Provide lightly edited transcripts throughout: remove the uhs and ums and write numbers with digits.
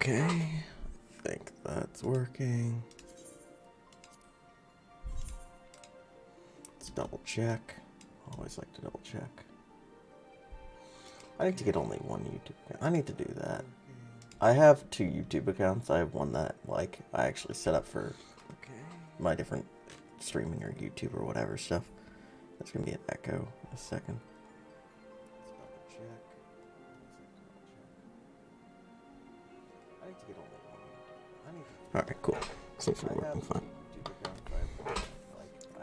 Okay, I think that's working. Let's double check. Always like to double check. I need to get only one YouTube account. I need to do that. I have 2 YouTube accounts. I have one that, like, I actually set up for my different streaming or YouTube or whatever stuff. There's gonna be an echo in a second. Let's double check. I need to get only one. Alright, cool. Seems to be working fine.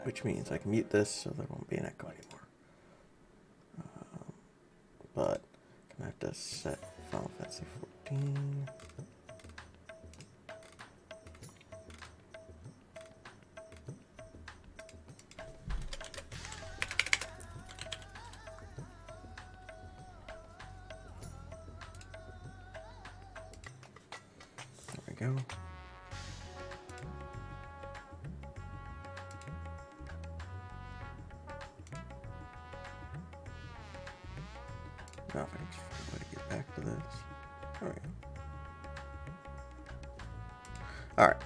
Which means I can mute this so there won't be an echo anymore. But I'm gonna have to set Final Fantasy 14. There we go. Now if I can just find a way to get back to this. There we go. Alright.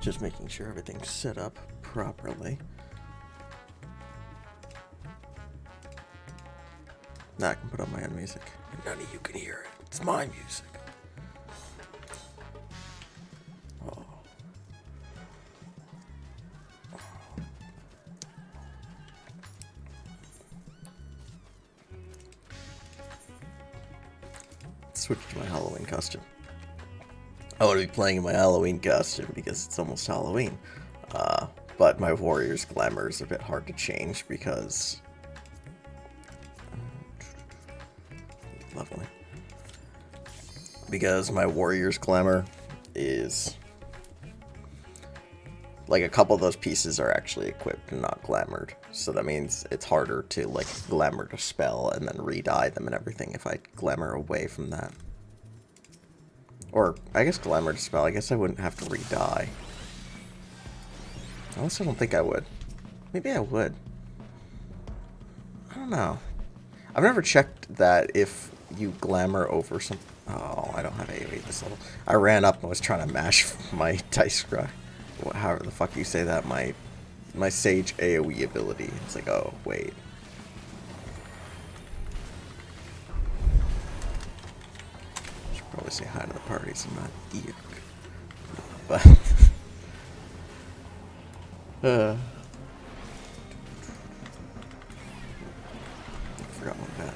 Just making sure everything's set up properly. Now I can put on my own music. And none of you can hear it. It's my music. Oh. Switch to my Halloween costume. I want to be playing in my Halloween costume because it's almost Halloween. But my warrior's glamour is a bit hard to change because... Lovely. Because my warrior's glamour is... Like, a couple of those pieces are actually equipped and not glamored. So that means it's harder to, like, glamour to spell and then re-dye them and everything if I glamour away from that. Or, I guess glamour to spell, I guess I wouldn't have to re-dye. Unless I don't think I would. Maybe I would. I don't know. I've never checked that if you glamour over some... Oh, I don't have AoE this level. I ran up and was trying to mash my dice scry. However the fuck you say that, my Sage AoE ability. It's like, oh, wait. I should probably say hi to the parties and not Eek. But... I forgot about that.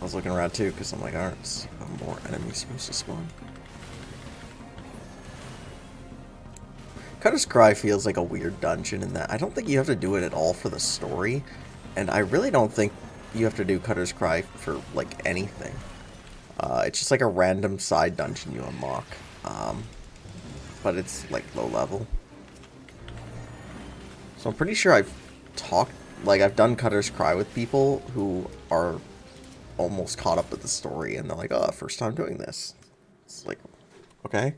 I was looking around too, because I'm like, aren't more enemies supposed to spawn? Cutter's Cry feels like a weird dungeon in that I don't think you have to do it at all for the story, and I really don't think you have to do Cutter's Cry for, like, anything. It's just like a random side dungeon you unlock, but it's, like, low level. So I'm pretty sure I've done Cutter's Cry with people who are almost caught up with the story, and they're like, oh, first time doing this. It's like, okay.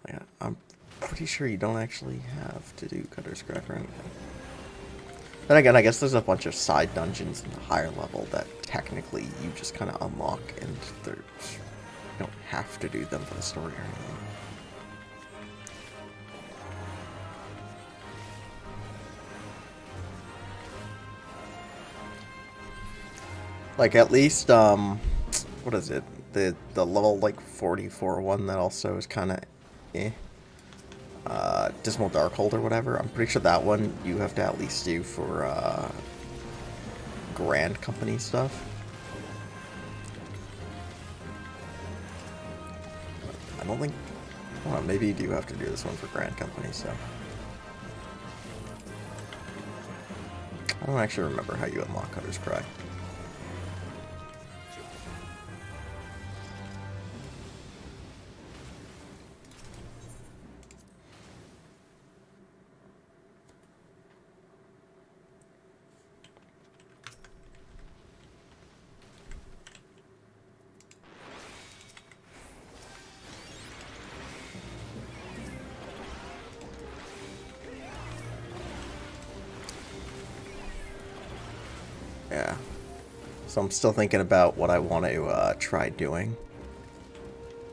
Yeah, I'm pretty sure you don't actually have to do Cutter's Cry for anything. Then again, I guess there's a bunch of side dungeons in the higher level that technically you just kind of unlock, and you don't have to do them for the story or anything. Like, at least, what is it? The level, like, 44 one that also is kind of eh. Dismal Darkhold or whatever. I'm pretty sure that one you have to at least do for, Grand Company stuff. I don't think... Well, maybe you do have to do this one for Grand Company, so... I don't actually remember how you unlock Cutter's Cry. Yeah. So I'm still thinking about what I want to try doing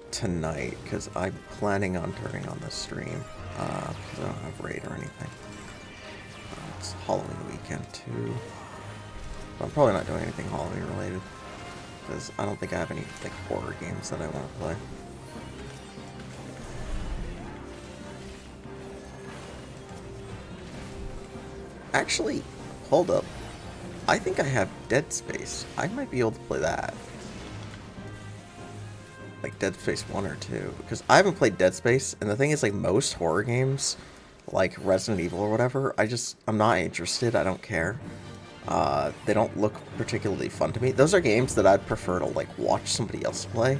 tonight, because I'm planning on turning on the stream, because I don't have raid or anything. It's Halloween weekend too. But I'm probably not doing anything Halloween related, because I don't think I have any like horror games that I want to play. Actually, hold up. I think I have Dead Space. I might be able to play that. Like Dead Space 1 or 2. Because I haven't played Dead Space, and the thing is, like, most horror games, like Resident Evil or whatever, I'm not interested. I don't care. They don't look particularly fun to me. Those are games that I'd prefer to, like, watch somebody else play.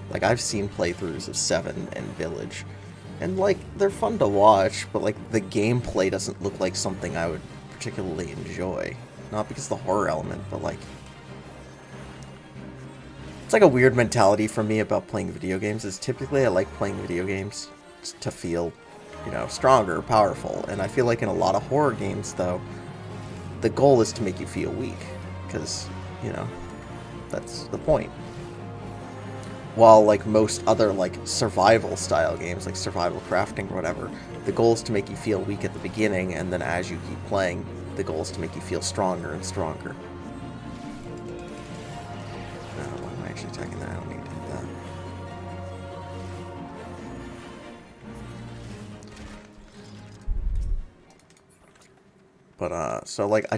Like, I've seen playthroughs of 7 and Village. And, like, they're fun to watch, but, like, the gameplay doesn't look like something I would particularly enjoy. Not because of the horror element, but like... It's like a weird mentality for me about playing video games, is typically I like playing video games to feel, you know, stronger, powerful. And I feel like in a lot of horror games, though, the goal is to make you feel weak. Because, you know, that's the point. While, like, most other, like, survival-style games, like survival crafting or whatever, the goal is to make you feel weak at the beginning, and then as you keep playing, the goal is to make you feel stronger and stronger. Why am I actually attacking that? I don't need to hit that. But, so, like, I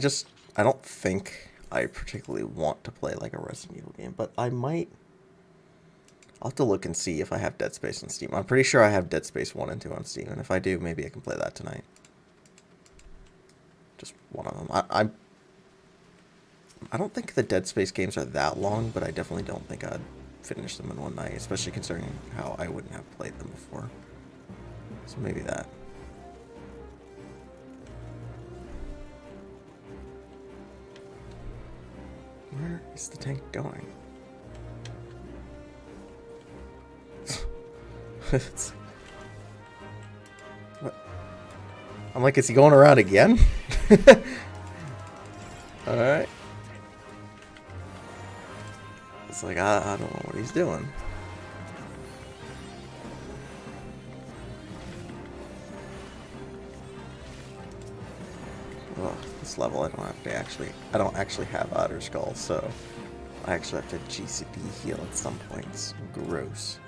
don't think I particularly want to play, like, a Resident Evil game, but I might... I'll have to look and see if I have Dead Space on Steam. I'm pretty sure I have Dead Space 1 and 2 on Steam, and if I do, maybe I can play that tonight. Just one of them. I don't think the Dead Space games are that long, but I definitely don't think I'd finish them in one night, especially considering how I wouldn't have played them before. So maybe that. Where is the tank going? What? I'm like, is he going around again? Alright. It's like, I don't know what he's doing. Ugh, this level I don't actually have Otter Skull, so I actually have to GCP heal at some points. Gross.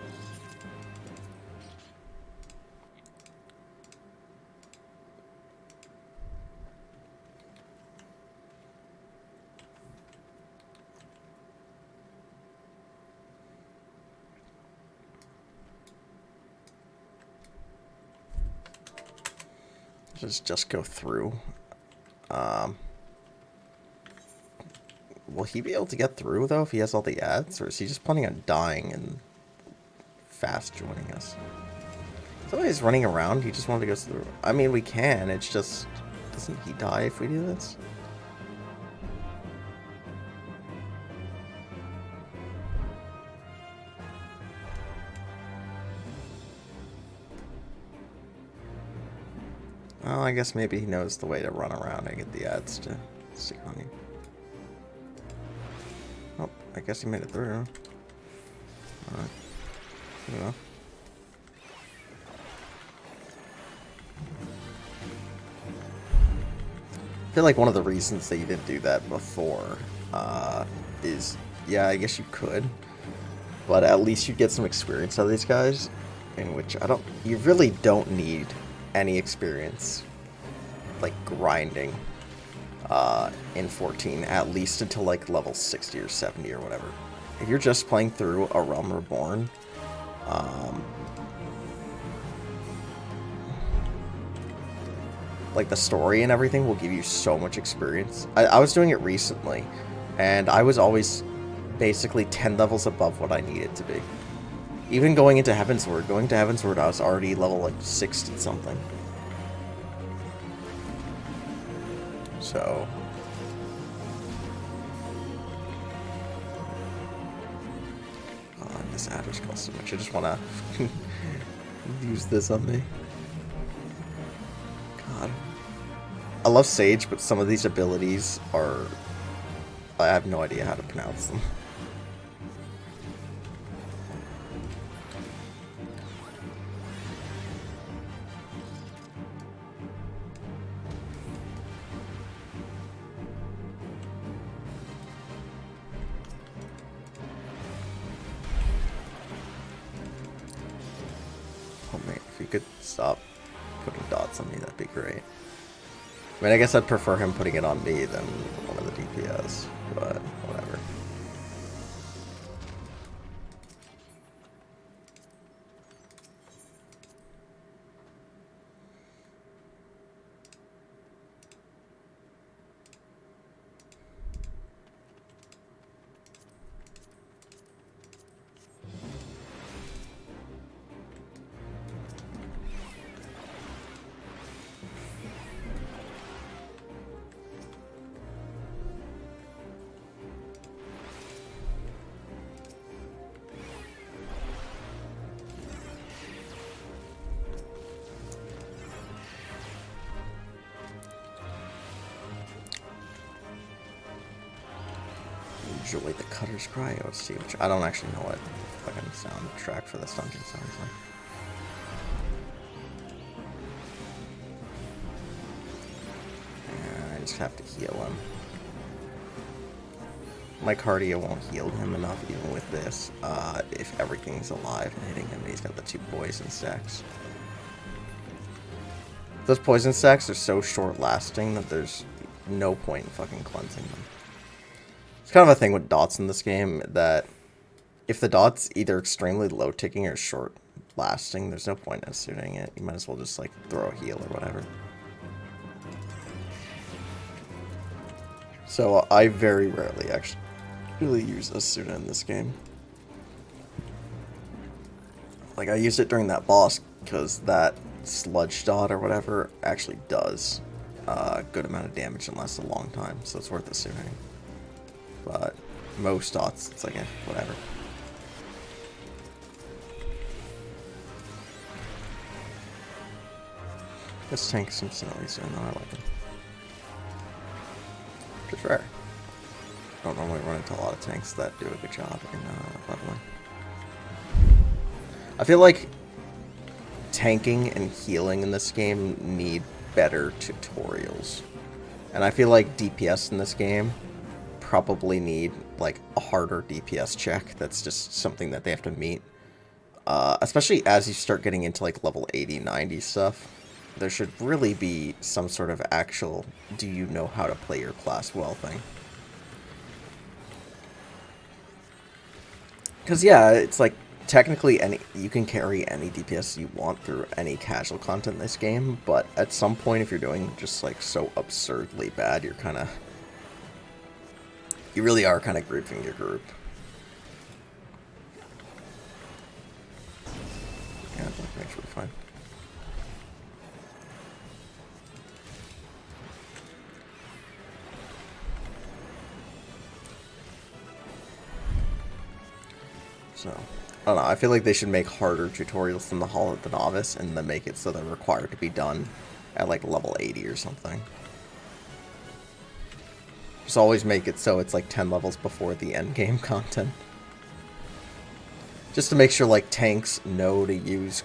Just go through. Will he be able to get through, though, if he has all the ads? Or is he just planning on dying and fast joining us? So he's running around. He just wanted to go through. I mean, we can. It's just... Doesn't he die if we do this? Well, I guess maybe he knows the way to run around and get the ads to stick on you. Oh, I guess he made it through. Alright. Good enough. I feel like one of the reasons that you didn't do that before is, yeah, I guess you could, but at least you get some experience out of these guys, in which you really don't need any experience, like, grinding in 14, at least until, like, level 60 or 70 or whatever. If you're just playing through A Realm Reborn, like, the story and everything will give you so much experience. I was doing it recently, and I was always basically 10 levels above what I needed to be. Even going into Heavensward, I was already level, like, 60 something. So... oh, I miss Adder's Call so much. I just want to use this on me. God. I love Sage, but some of these abilities are I have no idea how to pronounce them. Oh man, if you could stop putting dots on me, that'd be great. I mean, I guess I'd prefer him putting it on me than one of the DPS, but whatever. Enjoy the Cutter's Cry OC, which I don't actually know what fucking soundtrack for this dungeon sounds like. And I just have to heal him. My cardio won't heal him enough even with this, if everything's alive and hitting him and he's got the 2 poison stacks. Those poison stacks are so short lasting that there's no point in fucking cleansing them. It's kind of a thing with dots in this game that if the dot's either extremely low ticking or short lasting, there's no point in suiting it. You might as well just like throw a heal or whatever. So I very rarely actually use a Suna in this game. Like I used it during that boss because that sludge dot or whatever actually does a good amount of damage and lasts a long time, so it's worth assuming. But most dots, it's like, whatever. This tank seems to know what he's doing, though. I like him. Which is rare. I don't normally run into a lot of tanks that do a good job in leveling. I feel like tanking and healing in this game need better tutorials. And I feel like DPS in this game probably need like a harder DPS check. That's just something that they have to meet. Especially as you start getting into like level 80, 90 stuff. There should really be some sort of actual do you know how to play your class well thing. Because yeah, it's like technically you can carry any DPS you want through any casual content in this game, but at some point if you're doing just like so absurdly bad, you're kind of... You really are kind of grouping your group. Yeah, that makes it fine. So, I don't know, I feel like they should make harder tutorials than the Hall of the Novice and then make it so they're required to be done at like level 80 or something. Just always make it so it's like 10 levels before the end game content. Just to make sure like tanks know to use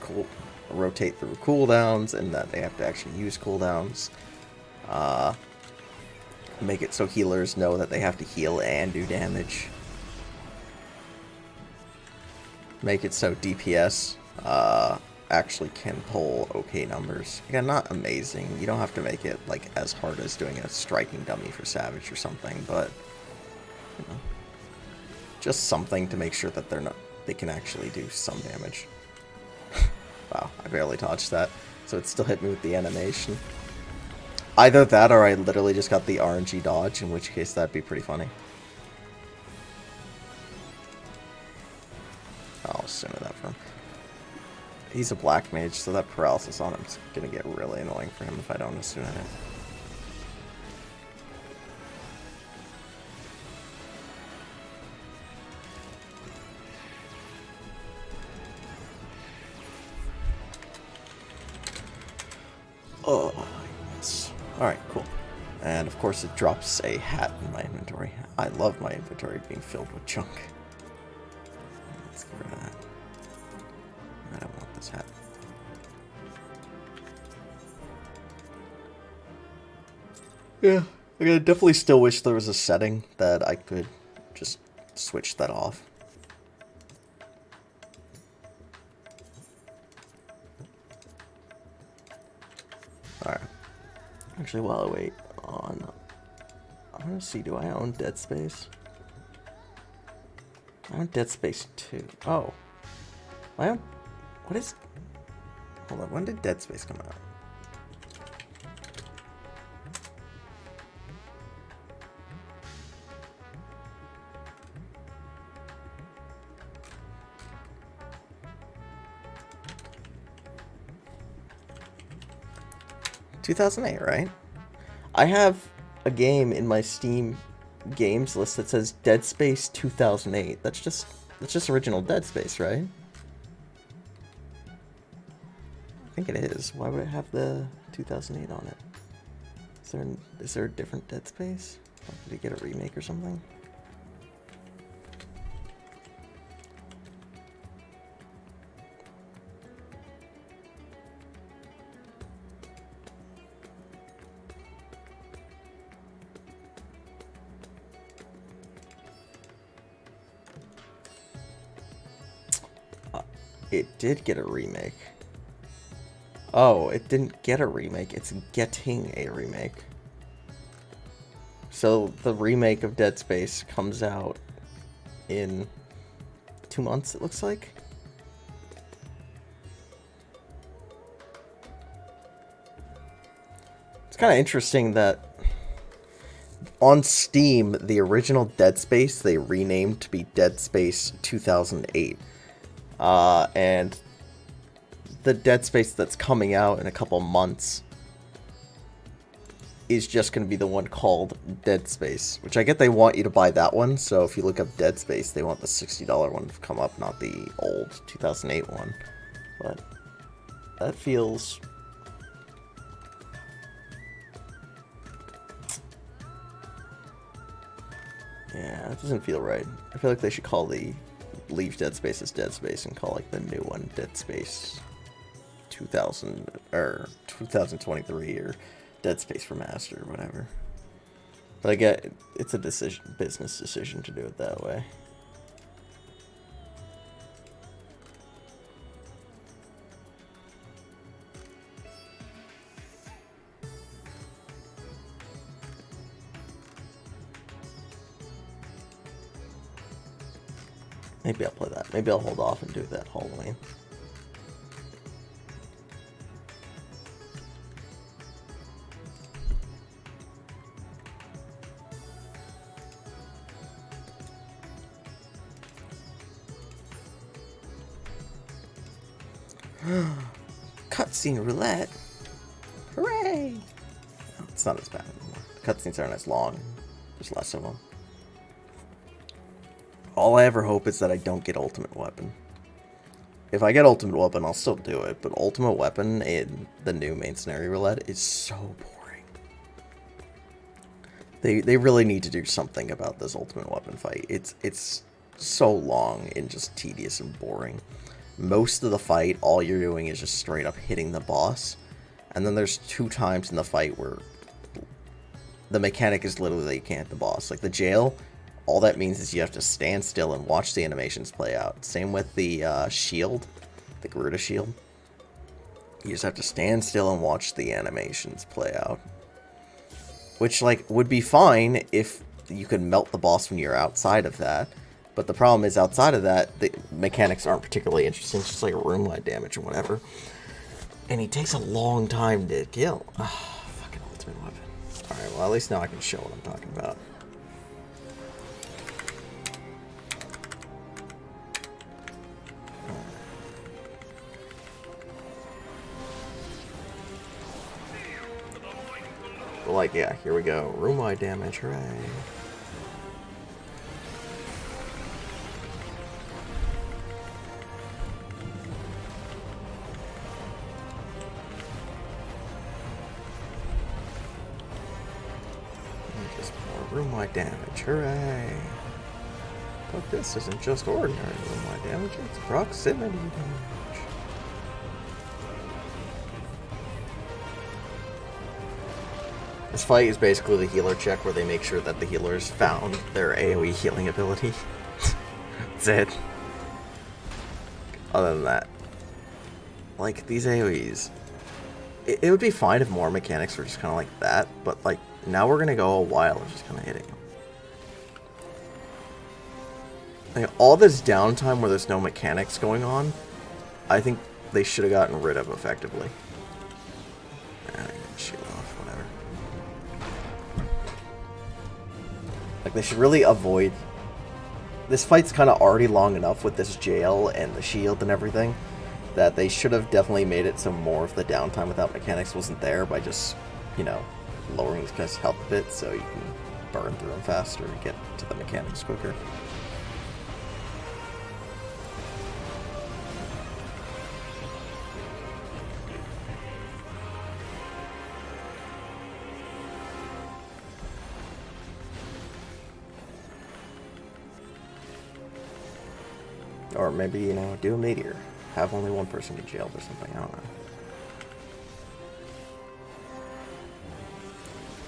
rotate through cooldowns and that they have to actually use cooldowns. Make it so healers know that they have to heal and do damage. Make it so DPS actually can pull okay numbers. Again, not amazing. You don't have to make it like as hard as doing a striking dummy for Savage or something, but you know, just something to make sure that they can actually do some damage. Wow, I barely dodged that, so it still hit me with the animation. Either that or I literally just got the RNG dodge, in which case that'd be pretty funny. I'll assume that from. He's a black mage, so that paralysis on him is gonna get really annoying for him if I don't assume it. Oh, yes. Alright, cool. And of course it drops a hat in my inventory. I love my inventory being filled with junk. Let's get rid of that. I don't want this hat. Yeah, I definitely still wish there was a setting that I could just switch that off. Alright. Actually, while I wait on... I'm gonna see, do I own Dead Space? I own Dead Space 2. Oh. I own... What is... Hold on, when did Dead Space come out? ...2008, right? I have a game in my Steam games list that says Dead Space 2008. That's just original Dead Space, right? I think it is. Why would it have the 2008 on it? Is there a different Dead Space? Did it get a remake or something? It did get a remake. Oh, it didn't get a remake. It's getting a remake. So the remake of Dead Space comes out in 2 months, it looks like. It's kind of interesting that on Steam, the original Dead Space, they renamed to be Dead Space 2008. And the Dead Space that's coming out in a couple months is just going to be the one called Dead Space, which I get they want you to buy that one, so if you look up Dead Space, they want the $60 one to come up, not the old 2008 one. But that feels... Yeah, it doesn't feel right. I feel like they should leave Dead Space as Dead Space and call like the new one Dead Space 2000 or 2023 or Dead Space Remastered or whatever. But I get it's a business decision to do it that way. Maybe I'll play that. Maybe I'll hold off and do that Halloween. Cutscene roulette. Hooray! No, it's not as bad anymore. The cutscenes aren't as long. There's less of them. All I ever hope is that I don't get Ultimate Weapon. If I get Ultimate Weapon, I'll still do it, but Ultimate Weapon in the new main scenario roulette is so boring. They really need to do something about this Ultimate Weapon fight. It's so long and just tedious and boring. Most of the fight, all you're doing is just straight up hitting the boss, and then there's 2 times in the fight where the mechanic is literally that you can't hit the boss. Like the jail, all that means is you have to stand still and watch the animations play out. Same with the shield, the Garuda shield. You just have to stand still and watch the animations play out. Which, like, would be fine if you could melt the boss when you're outside of that. But the problem is, outside of that, the mechanics aren't particularly interesting. It's just like a room light damage or whatever. And he takes a long time to kill. Ah, fucking Ultimate Weapon. Alright, well, at least now I can show what I'm talking about. But like, yeah, here we go. Room light damage, hooray. worldwide damage. Hooray! But this isn't just ordinary worldwide damage, it's proximity damage. This fight is basically the healer check where they make sure that the healers found their AoE healing ability. That's it. Other than that, like, these AoEs, it would be fine if more mechanics were just kind of like that, but, like, now we're going to go a while of just kind of hitting them. Like, all this downtime where there's no mechanics going on, I think they should have gotten rid of effectively. Shield off, whatever. Like, they should really avoid... This fight's kind of already long enough with this jail and the shield and everything that they should have definitely made it so more of the downtime without mechanics wasn't there by just, you know, lowering these guys' health a bit so you can burn through them faster and get to the mechanics quicker. Or maybe, you know, do a meteor. Have only one person get jailed or something, I don't know.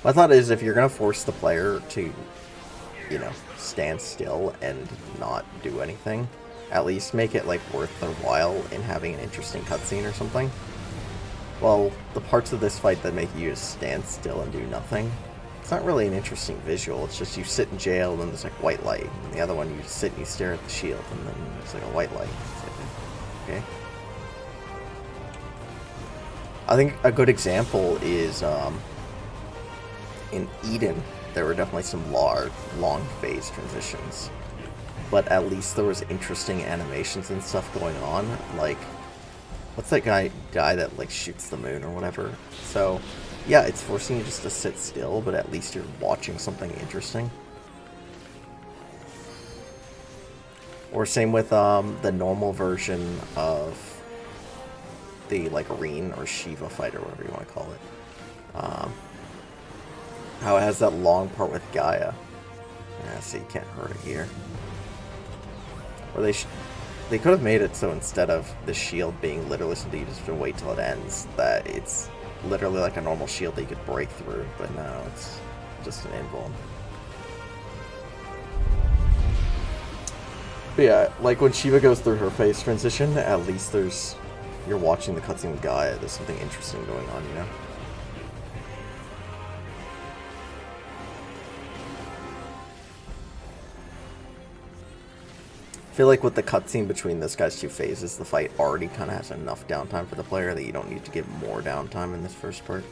My thought is, if you're going to force the player to, you know, stand still and not do anything, at least make it, like, worth their while in having an interesting cutscene or something. Well, the parts of this fight that make you just stand still and do nothing, it's not really an interesting visual. It's just you sit in jail and then there's, like, white light. And the other one, you sit and you stare at the shield and then there's, like, a white light. It's like, okay. I think a good example is, in Eden, there were definitely some long phase transitions, but at least there was interesting animations and stuff going on. Like, what's that guy that like shoots the moon or whatever? So, yeah, it's forcing you just to sit still, but at least you're watching something interesting. Or same with the normal version of the like Reen or Shiva fight or whatever you want to call it. How it has that long part with Gaia. Yeah, see, you can't hurt it here. Or they could have made it so instead of the shield being literally something you just have to wait till it ends, that it's literally like a normal shield that you could break through, but no, it's just an invuln. But yeah, like when Shiva goes through her phase transition, at least you're watching the cutscene with Gaia, there's something interesting going on, you know? I feel like with the cutscene between this guy's two phases, the fight already kind of has enough downtime for the player that you don't need to give more downtime in this first part.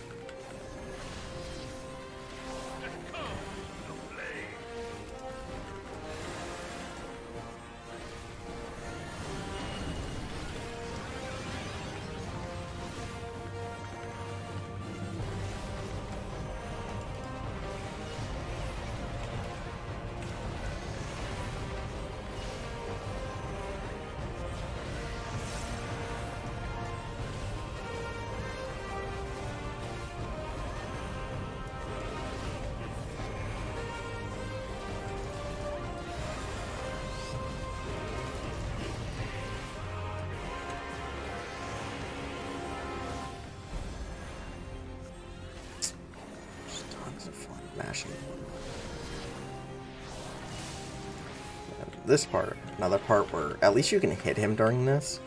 This part, another part where at least you can hit him during this,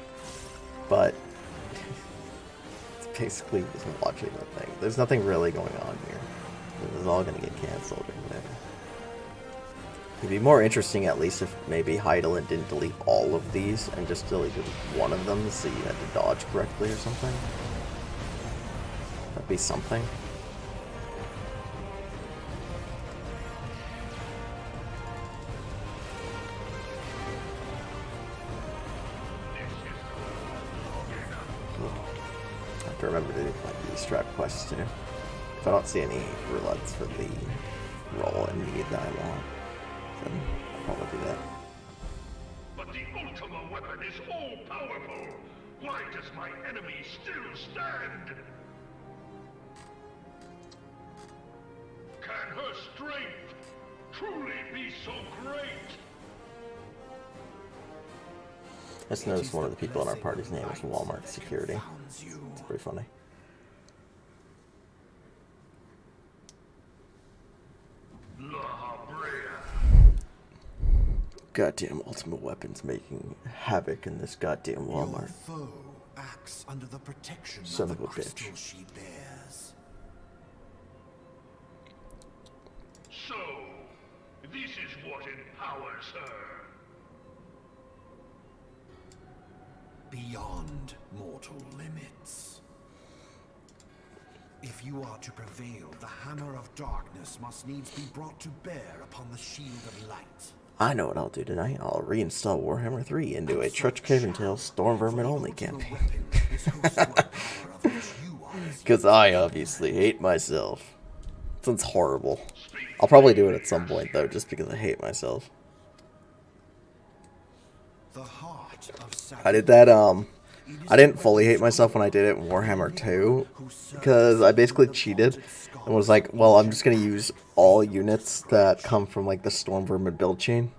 but it's basically just watching the thing. There's nothing really going on here. This is all going to get cancelled or whatever. It'd be more interesting at least if maybe Heidelin didn't delete all of these and just deleted one of them so you had to dodge correctly or something. That'd be something. To remember to do like these strat quests too. If I don't see any roulettes for the roll and need that I want, then I'll probably do that. But the Ultima weapon is all powerful. Why does my enemy still stand? Can her strength truly be so great? I just noticed one of the people in our party's name is Walmart Security. It's pretty funny. La Habrea. Goddamn ultimate weapons making havoc in this goddamn Walmart. Your foe acts under the protection Son of of the a crystal bitch. she bears. So, this is what empowers her. Beyond mortal limits. If you are to prevail, the hammer of darkness must needs be brought to bear upon the shield of light. I know what I'll do tonight. I'll reinstall Warhammer 3 into a Trutch Craven Tail Storm Vermin only campaign. Because I obviously hate myself. Sounds horrible. I'll probably do it at some point though, just because I hate myself. The heart of I did that, I didn't fully hate myself when I did it in Warhammer 2, because I basically cheated and was like, well, I'm just going to use all units that come from, like, the Storm Vermin build chain,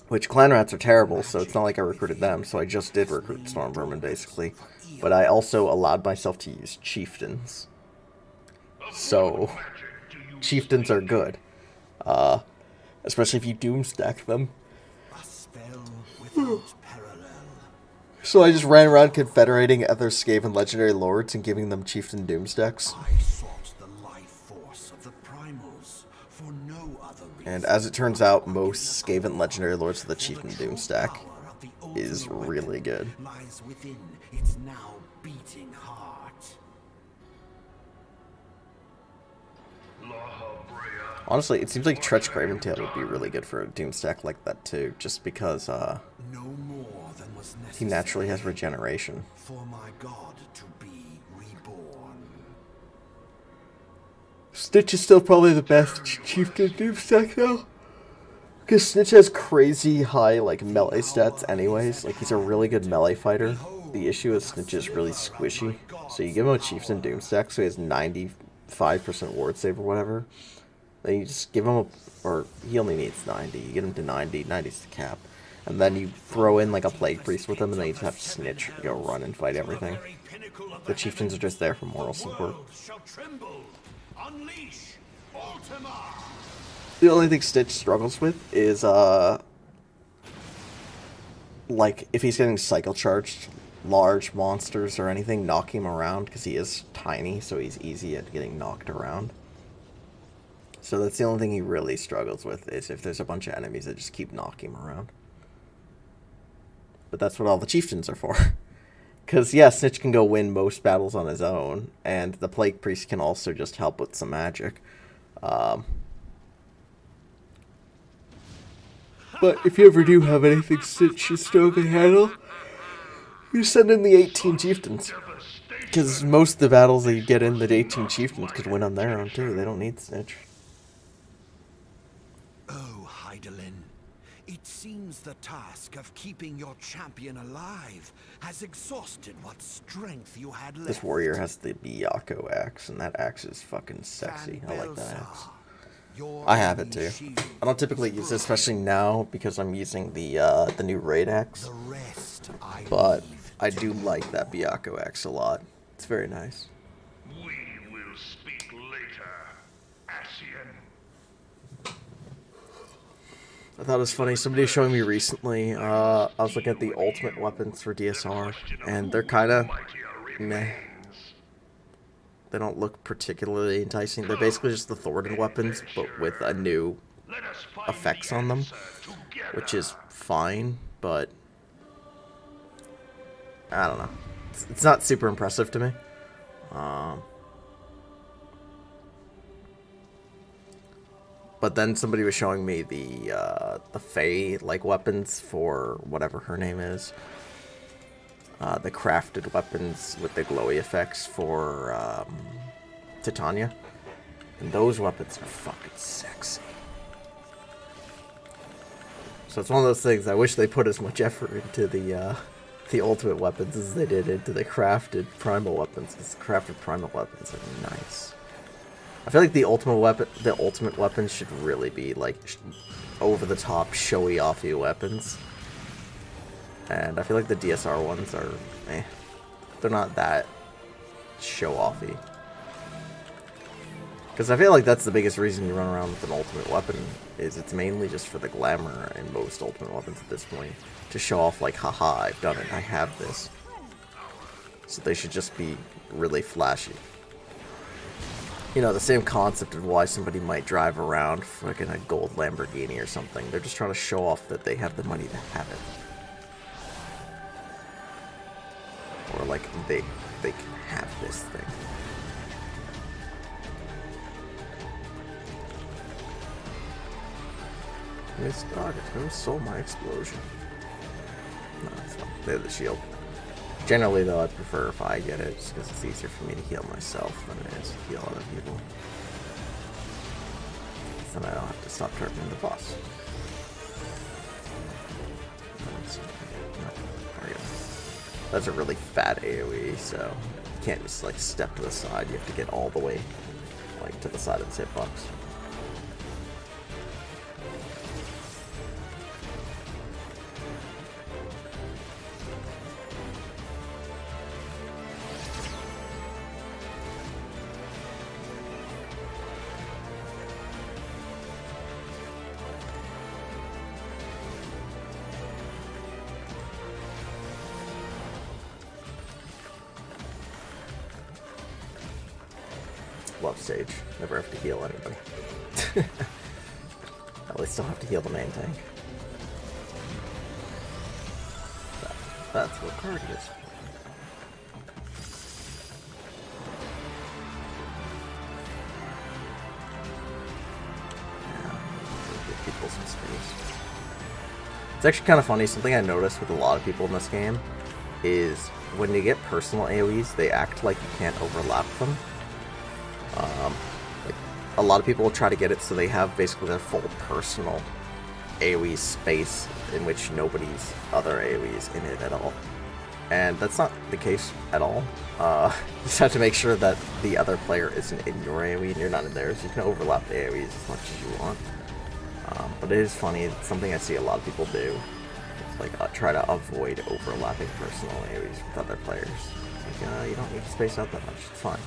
which clan rats are terrible, so it's not like I recruited them, so I just did recruit Storm Vermin, basically, but I also allowed myself to use chieftains, so chieftains are good, especially if you doomstack them. a spell without parallel. So I just ran around confederating other Skaven legendary lords and giving them chieftain doomstacks. I sought the life force of the primals for no other reason. And as it turns out, most Skaven legendary lords with the chieftain doomstack is really good. Lies within its now beating heart. La Habrea. Honestly, it seems like Trutch Craventail would be really good for a doomstack like that too, just because No more than was necessary. he naturally has regeneration. For my god to be reborn. Snitch is still probably the best chieftain doomstack though, because Snitch has crazy high like melee stats anyways. Like he's a really good melee fighter. The issue is Snitch is really squishy, so you give him a chieftain doomstack so he has 95% ward save or whatever. Then you just give him a, or he only needs 90. You get him to 90, 90's the cap. And then you throw in like a plague priest with him, and then you just have Snitch go run and fight everything. The chieftains are just there for moral support. Shall tremble. Unleash Ultima. The only thing Snitch struggles with is like if he's getting cycle charged, large monsters or anything knock him around, because he is tiny, so he's easy at getting knocked around. So that's the only thing he really struggles with, is if there's a bunch of enemies that just keep knocking him around. But that's what all the chieftains are for. Because, yeah, Snitch can go win most battles on his own, and the Plague Priest can also just help with some magic. But if you ever do have anything Snitch still can handle, you send in the 18 chieftains. Because most of the battles that you get in, the 18 chieftains could win on their own, too. They don't need Snitch. Oh, Heidelin, it seems the task of keeping your champion alive has exhausted what strength you had left. This warrior has the Byakuo axe, and that axe is fucking sexy. I like that axe. I have it too. I don't typically use it, especially now, because I'm using the new raid axe. The rest But I do like that Byakuo axe a lot. It's very nice. We will speak later, Ascian. I thought it was funny. Somebody was showing me recently. I was looking at the ultimate weapons for DSR, and they're kind of meh. They don't look particularly enticing. They're basically just the Thornton weapons, but with a new Let us find effects the on them, answer together. which is fine, but I don't know. It's not super impressive to me. But then somebody was showing me the Fae like weapons for whatever her name is. The crafted weapons with the glowy effects for Titania. And those weapons are fucking sexy. So it's one of those things, I wish they put as much effort into the ultimate weapons as they did into the crafted primal weapons, because the crafted primal weapons are nice. I feel like the ultimate weapon should really be like over the top, showy, offy weapons. And I feel like the DSR ones are, they're not that show-offy. Because I feel like that's the biggest reason you run around with an ultimate weapon, is it's mainly just for the glamour in most ultimate weapons at this point. To show off like, haha, I've done it, I have this. So they should just be really flashy. You know, the same concept of why somebody might drive around fucking a gold Lamborghini or something. They're just trying to show off that they have the money to have it. Or like, they can have this thing. This dog is gonna stole my explosion. No, it's fine. They have the shield. Generally, though, I prefer if I get it, just because it's easier for me to heal myself than it is to heal other people. Then I don't have to stop targeting the boss. That's a really fat AoE, so you can't just like step to the side. You have to get all the way like to the side of the hitbox. Love Sage. Never have to heal anybody. At least don't have to heal the main tank. That's what card is. Yeah, give people some space. It's actually kind of funny. Something I noticed with a lot of people in this game is when you get personal AoEs, they act like you can't overlap them. Like a lot of people will try to get it so they have basically their full personal AoE space in which nobody's other AoE is in it at all. And that's not the case at all. You just have to make sure that the other player isn't in your AoE and you're not in theirs. You can overlap the AoEs as much as you want. But it is funny, it's something I see a lot of people do. It's like try to avoid overlapping personal AoEs with other players. It's like, you don't need to space out that much, it's fine.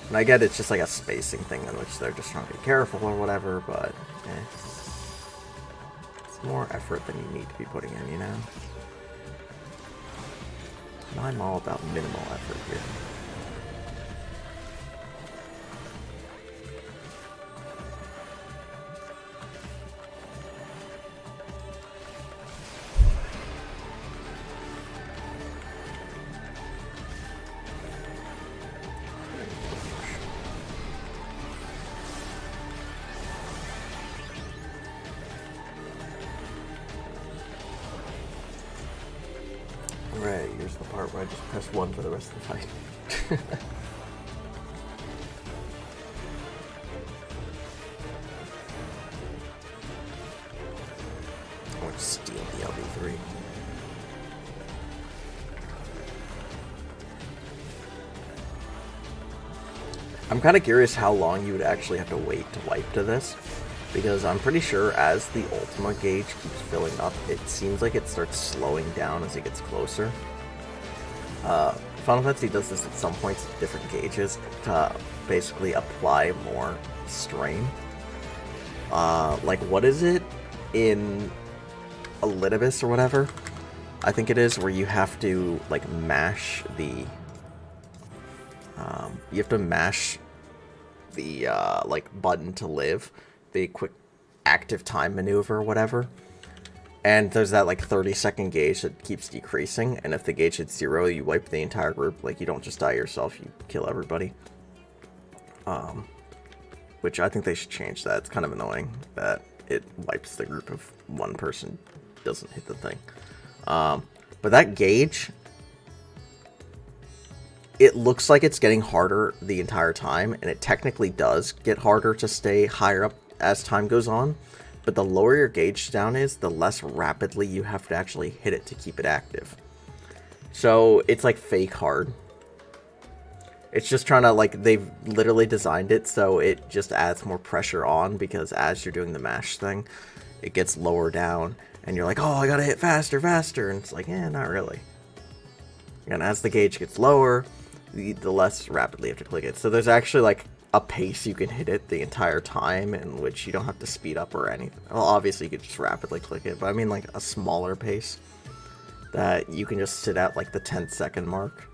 And I get it's just like a spacing thing in which they're just trying to be careful or whatever, but it's more effort than you need to be putting in, you know? And I'm all about minimal effort here. Right, here's the part where I just press 1 for the rest of the fight. I want to steal the LB3. I'm kind of curious how long you would actually have to wait to wipe to this. Because I'm pretty sure as the Ultima gauge keeps filling up, it seems like it starts slowing down as it gets closer. Final Fantasy does this at some points with different gauges to basically apply more strain. Like, what is it in Elidibus or whatever? I think it is, where you have to, like, mash the... you have to mash the, like, button to live. The quick active time maneuver or whatever. And there's that like 30-second gauge that keeps decreasing, and if the gauge hits 0, you wipe the entire group. Like, you don't just die yourself, you kill everybody. Which I think they should change that. It's kind of annoying that it wipes the group if one person doesn't hit the thing. But that gauge, it looks like it's getting harder the entire time, and it technically does get harder to stay higher up as time goes on, but the lower your gauge down is, the less rapidly you have to actually hit it to keep it active. So it's like fake hard. It's just trying to, like, they've literally designed it so it just adds more pressure on, because as you're doing the mash thing, it gets lower down, and you're like, oh, I gotta hit faster, faster, and it's like, not really. And as the gauge gets lower, the less rapidly you have to click it. So there's actually, like, a pace you can hit it the entire time, in which you don't have to speed up or anything. Well, obviously you could just rapidly click it, but I mean, like, a smaller pace that you can just sit at, like, the 10-second mark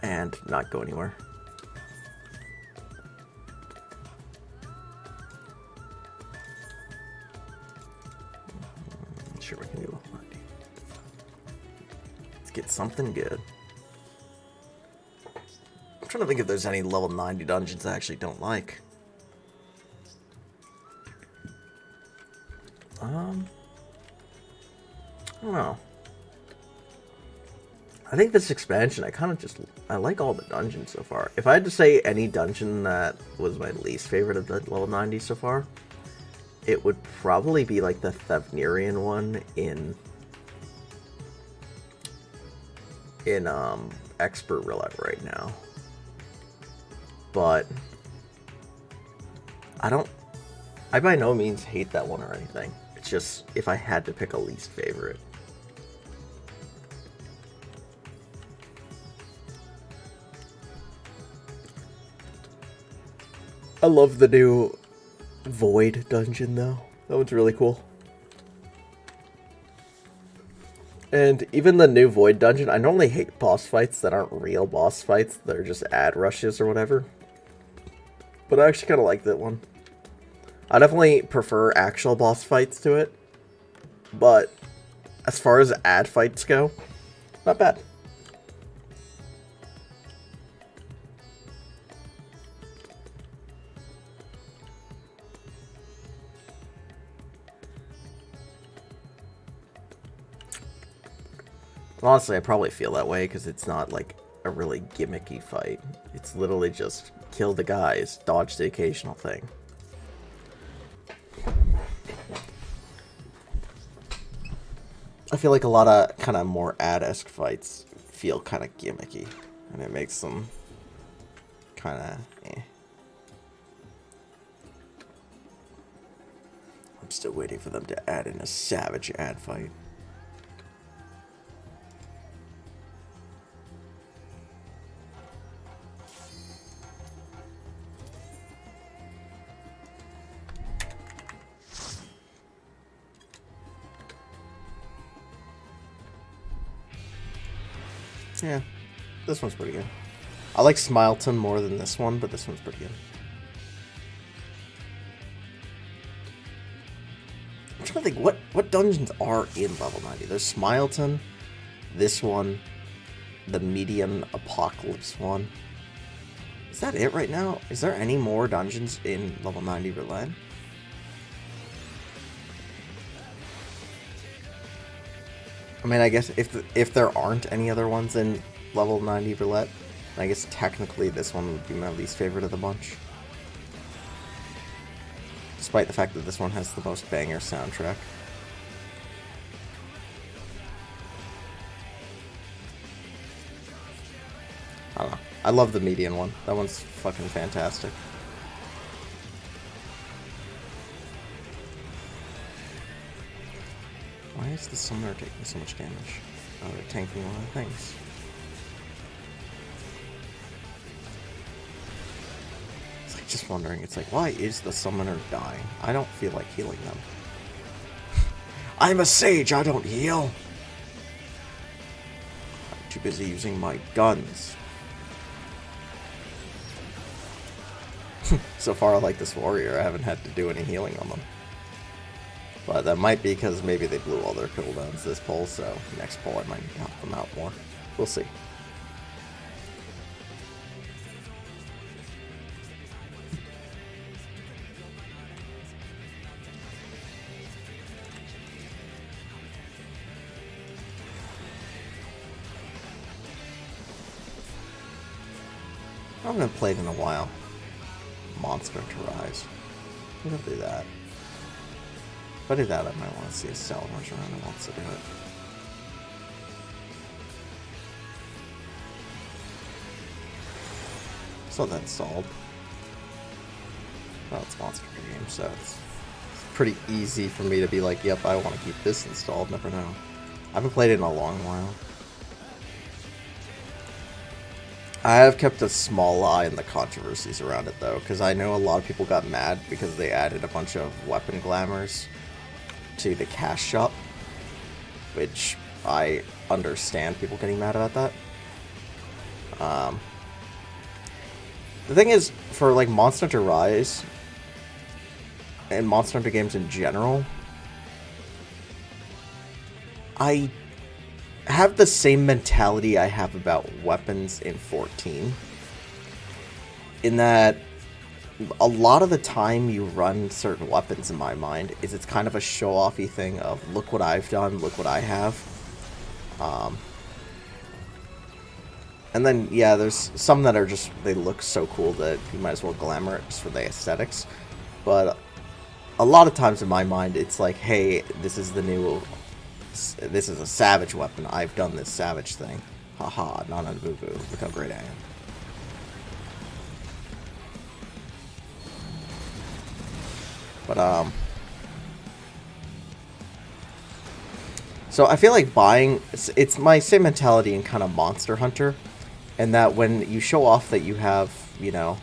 and not go anywhere. Sure, we can do it. Let's get something good. I'm trying to think if there's any level 90 dungeons I actually don't like. I don't know. I think this expansion, I like all the dungeons so far. If I had to say any dungeon that was my least favorite of the level 90 so far, it would probably be like the Thavnerian one in Expert Roulette right now. But I by no means hate that one or anything. It's just if I had to pick a least favorite. I love the new Void dungeon, though. That one's really cool. And even the new Void dungeon, I normally hate boss fights that aren't real boss fights. They're just ad rushes or whatever. But I actually kind of like that one. I definitely prefer actual boss fights to it. But as far as ad fights go, not bad. Honestly, I probably feel that way because it's not like a really gimmicky fight. It's literally just kill the guys, dodge the occasional thing. I feel like a lot of kind of more ad-esque fights feel kind of gimmicky, and it makes them kind of I'm still waiting for them to add in a savage ad fight. Yeah, this one's pretty good. I like Smileton more than this one, but this one's pretty good. I'm trying to think, what dungeons are in level 90? There's Smileton, this one, the Median Apocalypse one. Is that it right now? Is there any more dungeons in level 90 Roulette? I mean, I guess if there aren't any other ones in level 90 Roulette, I guess technically this one would be my least favorite of the bunch. Despite the fact that this one has the most banger soundtrack. I don't know. I love the Median one. That one's fucking fantastic. Why is the summoner taking so much damage? Oh, they're tanking one of the things. It's like just wondering, it's like, why is the summoner dying? I don't feel like healing them. I'm a sage, I don't heal! I'm too busy using my guns. So far I like this warrior, I haven't had to do any healing on them. But that might be because maybe they blew all their cooldowns this pull, so next pull I might help them out more. We'll see. I haven't played in a while. Monster to Rise. I'm gonna do that. If I do that, I might want to see a cell rush around and wants to do it. Still not installed. Well, it's Monster Game, so it's pretty easy for me to be like, yep, I want to keep this installed. Never know. I haven't played it in a long while. I have kept a small eye on the controversies around it, though, because I know a lot of people got mad because they added a bunch of weapon glamours to the cash shop, which I understand people getting mad about that. The thing is, for like Monster Hunter Rise and Monster Hunter games in general, I have the same mentality I have about weapons in 14. In that, a lot of the time you run certain weapons, in my mind, is it's kind of a show-offy thing of, look what I've done, look what I have. And then, yeah, there's some that are just, they look so cool that you might as well glamour it just for the aesthetics. But a lot of times in my mind, it's like, hey, this is a savage weapon. I've done this savage thing. Haha, not on boo-boo. Look how great I am. But, so I feel like buying, it's my same mentality in kind of Monster Hunter, and that when you show off that you have, you know,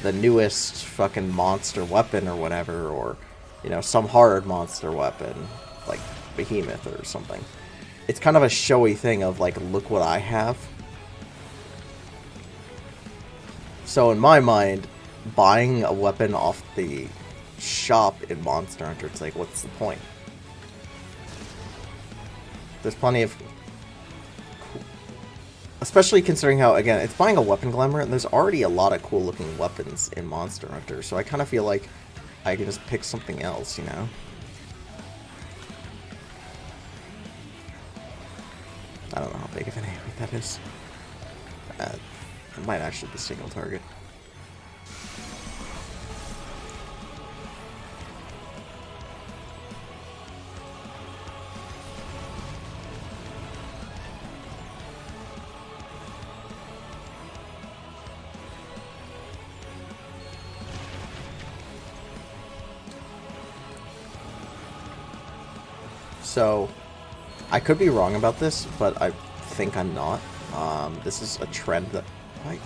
the newest fucking monster weapon or whatever, or, you know, some hard monster weapon, like Behemoth or something, it's kind of a showy thing of, like, look what I have. So in my mind, buying a weapon off the shop in Monster Hunter, it's like, what's the point? There's plenty of... Especially considering how, again, it's buying a weapon glamour, and there's already a lot of cool-looking weapons in Monster Hunter, so I kind of feel like I can just pick something else, you know? I don't know how big of an AoE that is. It might actually be single target. So, I could be wrong about this, but I think I'm not. This is a trend that... Why?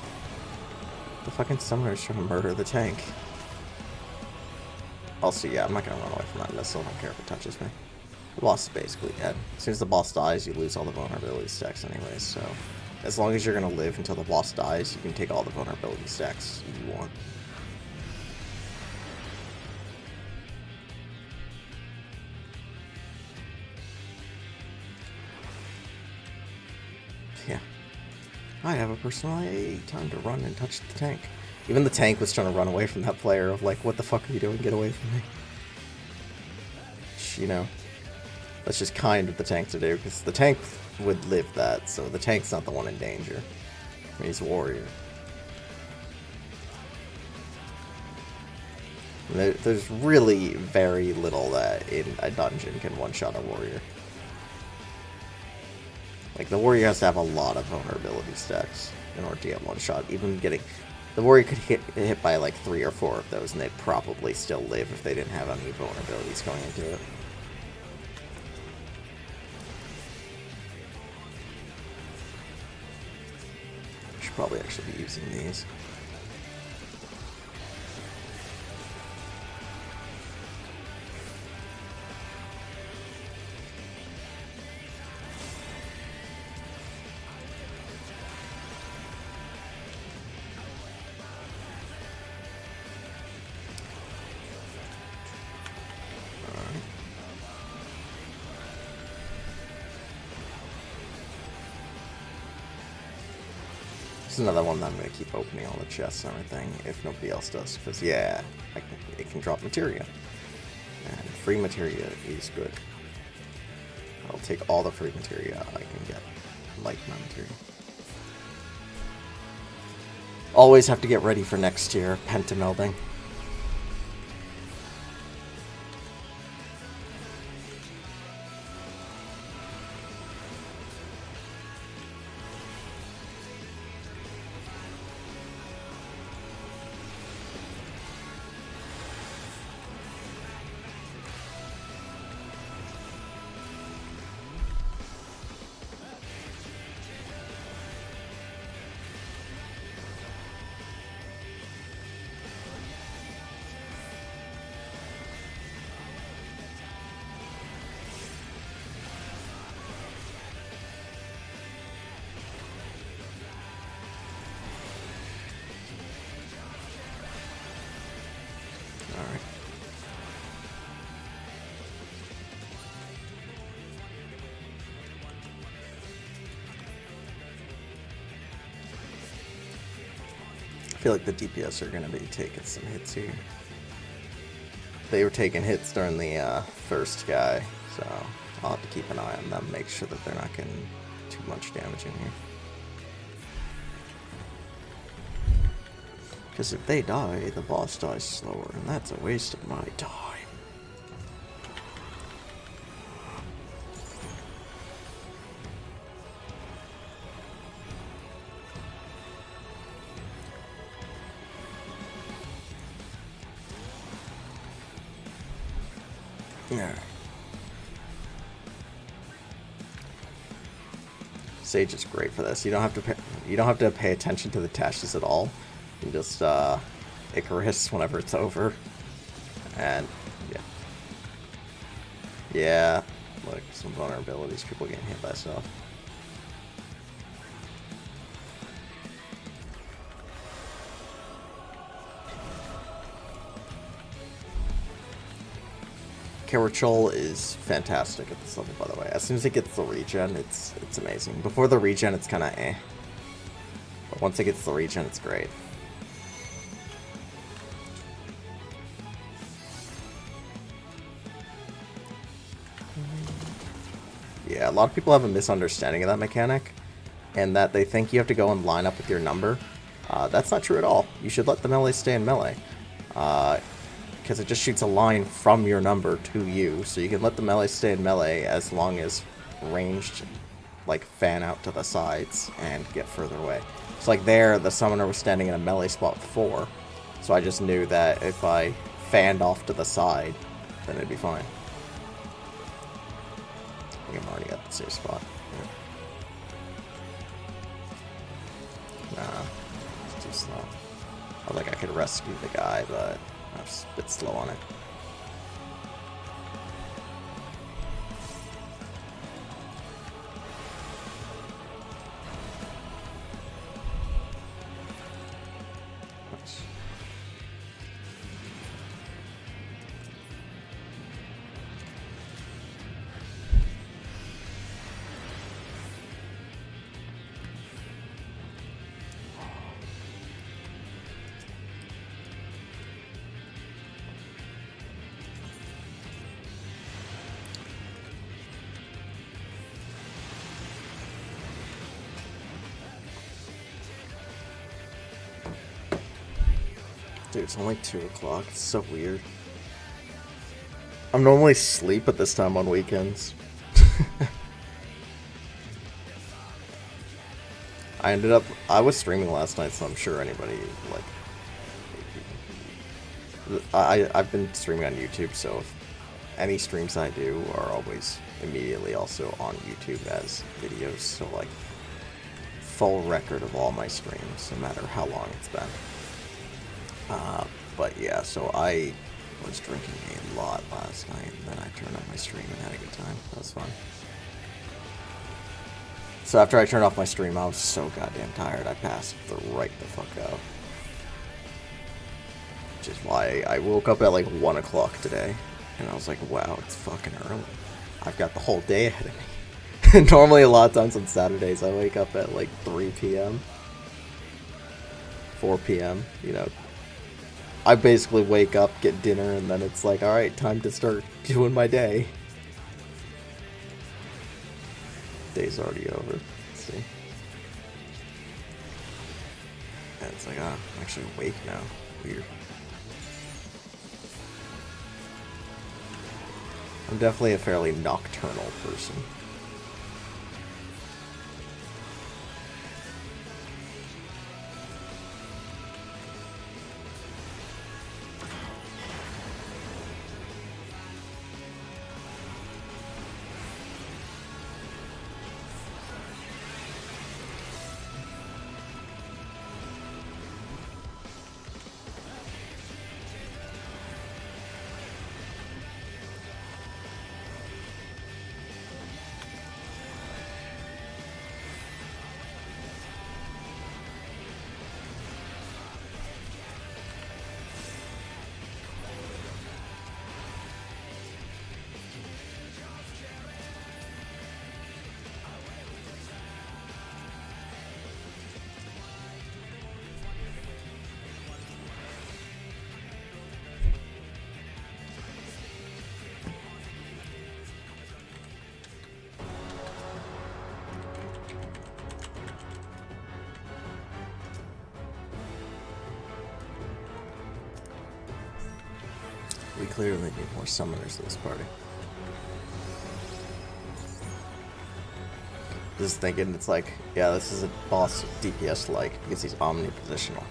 The fucking summoner is trying to murder the tank. Also, yeah, I'm not gonna run away from that missile. I don't care if it touches me. The boss is basically dead. As soon as the boss dies, you lose all the vulnerability stacks anyways, so... As long as you're gonna live until the boss dies, you can take all the vulnerability stacks you want. Yeah. I have a personal IA. Time to run and touch the tank. Even the tank was trying to run away from that player of like, what the fuck are you doing? Get away from me. Which, you know, that's just kind of the tank to do, because the tank would live that, so the tank's not the one in danger. I mean, he's a warrior. There's really very little that in a dungeon can one-shot a warrior. Like, the warrior has to have a lot of vulnerability stacks in order to get one shot. Even getting... The warrior could get hit by like 3 or 4 of those, and they'd probably still live if they didn't have any vulnerabilities going into it. Should probably actually be using these. Another one that I'm going to keep opening all the chests and everything if nobody else does, because yeah, it can drop materia, and free materia is good. I'll take all the free materia I can get, like my materia. Always have to get ready for next year, pentamelding. feel like the DPS are going to be taking some hits here. They were taking hits during the first guy, so I'll have to keep an eye on them, make sure that they're not getting too much damage in here. Because if they die, the boss dies slower, and that's a waste of my time. Yeah. Sage is great for this. You don't have to pay attention to the dashes at all. You just Icarus whenever it's over. And yeah. Yeah. Look, some vulnerabilities, people getting hit by stuff. Carachol is fantastic at this level, by the way. As soon as it gets the regen, it's amazing. Before the regen, it's kind of eh. But once it gets the regen, it's great. Yeah, a lot of people have a misunderstanding of that mechanic, and that they think you have to go and line up with your number. That's not true at all. You should let the melee stay in melee. Because it just shoots a line from your number to you, so you can let the melee stay in melee as long as ranged, like, fan out to the sides and get further away. It's like there, the summoner was standing in a melee spot before, so I just knew that if I fanned off to the side, then it'd be fine. I think I'm already at the safe spot. Yeah. Nah, it's too slow. I was like, I could rescue the guy, but I was a bit slow on it. Nice. Dude, it's only 2 o'clock. It's so weird. I'm normally asleep at this time on weekends. I was streaming last night, so I'm sure anybody, like... I've been streaming on YouTube, so any streams I do are always immediately also on YouTube as videos, so, like, full record of all my streams, no matter how long it's been. But yeah, so I was drinking a lot last night, and then I turned on my stream and had a good time. That was fun. So after I turned off my stream, I was so goddamn tired, I passed right the fuck out. Which is why I woke up at like 1 o'clock today, and I was like, wow, it's fucking early. I've got the whole day ahead of me. Normally a lot of times on Saturdays, I wake up at like 3 p.m. 4 p.m., you know. I basically wake up, get dinner, and then it's like, alright, time to start doing my day. Day's already over. Let's see. And it's like, I'm actually awake now. Weird. I'm definitely a fairly nocturnal person. We clearly need more summoners to this party. Just thinking, it's like, yeah, this is a boss DPS-like because he's omnipositional.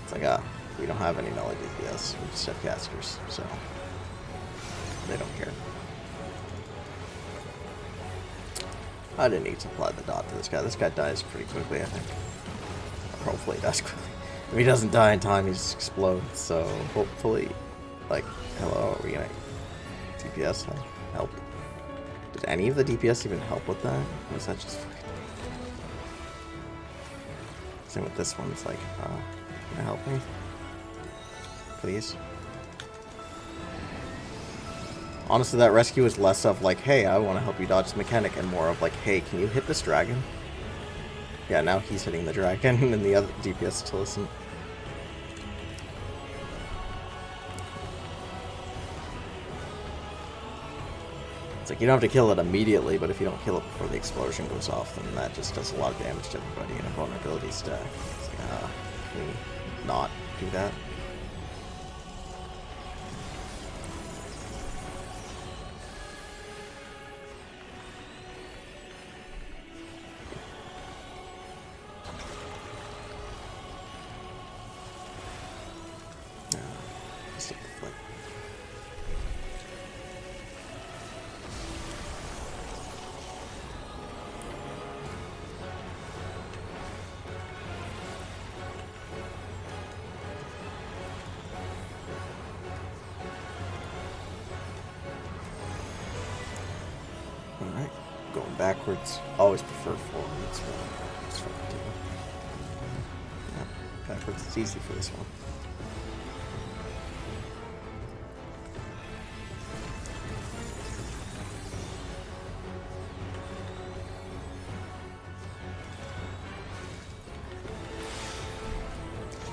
It's like, we don't have any melee DPS, we just have casters, so they don't care. I didn't need to apply the dot to this guy. This guy dies pretty quickly, I think. Or hopefully he dies quickly. If he doesn't die in time, he just explodes, so hopefully, like, hello, are we gonna DPS help? Did any of the DPS even help with that? Or was that just fucking... Same with this one, it's like, can you help me? Please? Honestly, that rescue is less of like, hey, I want to help you dodge the mechanic, and more of like, hey, can you hit this dragon? Yeah, now he's hitting the dragon, and the other DPS to listen. It's like, you don't have to kill it immediately, but if you don't kill it before the explosion goes off, then that just does a lot of damage to everybody in a vulnerability stack. It's like, can we not do that? Just hit the flip. Alright, going backwards. Always prefer forwards, but it's fun to do. Yeah, backwards is easy for this one.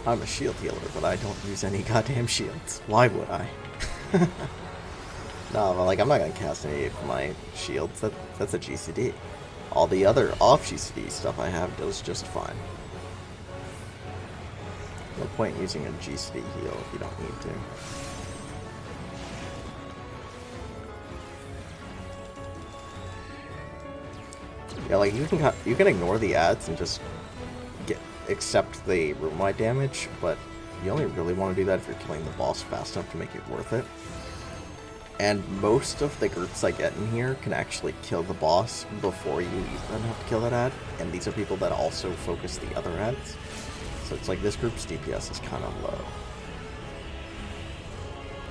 I'm a shield healer, but I don't use any goddamn shields. Why would I? No, but like, I'm not gonna cast any of my shields. That's a GCD. All the other off GCD stuff I have does just fine. No point using a GCD heal if you don't need to. Yeah, like you can ignore the ads and just accept the room-wide damage, but you only really want to do that if you're killing the boss fast enough to make it worth it. And most of the groups I get in here can actually kill the boss before you even have to kill that ad, and these are people that also focus the other ads. So it's like this group's DPS is kind of low.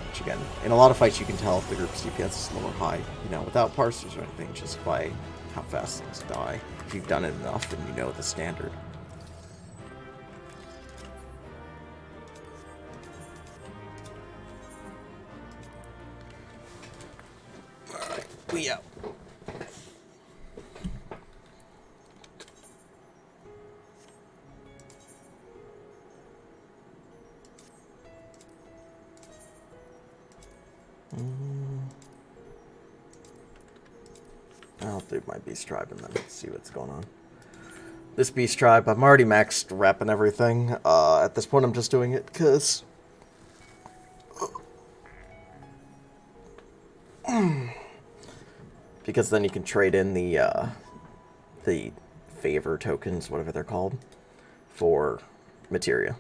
Which again, in a lot of fights you can tell if the group's DPS is low or high, you know, without parsers or anything, just by how fast things die. If you've done it enough, then you know the standard. Alright, we out. I'll do my beast tribe and then see what's going on. This beast tribe, I'm already maxed rep and everything. At this point, I'm just doing it because then you can trade in the favor tokens, whatever they're called, for materia.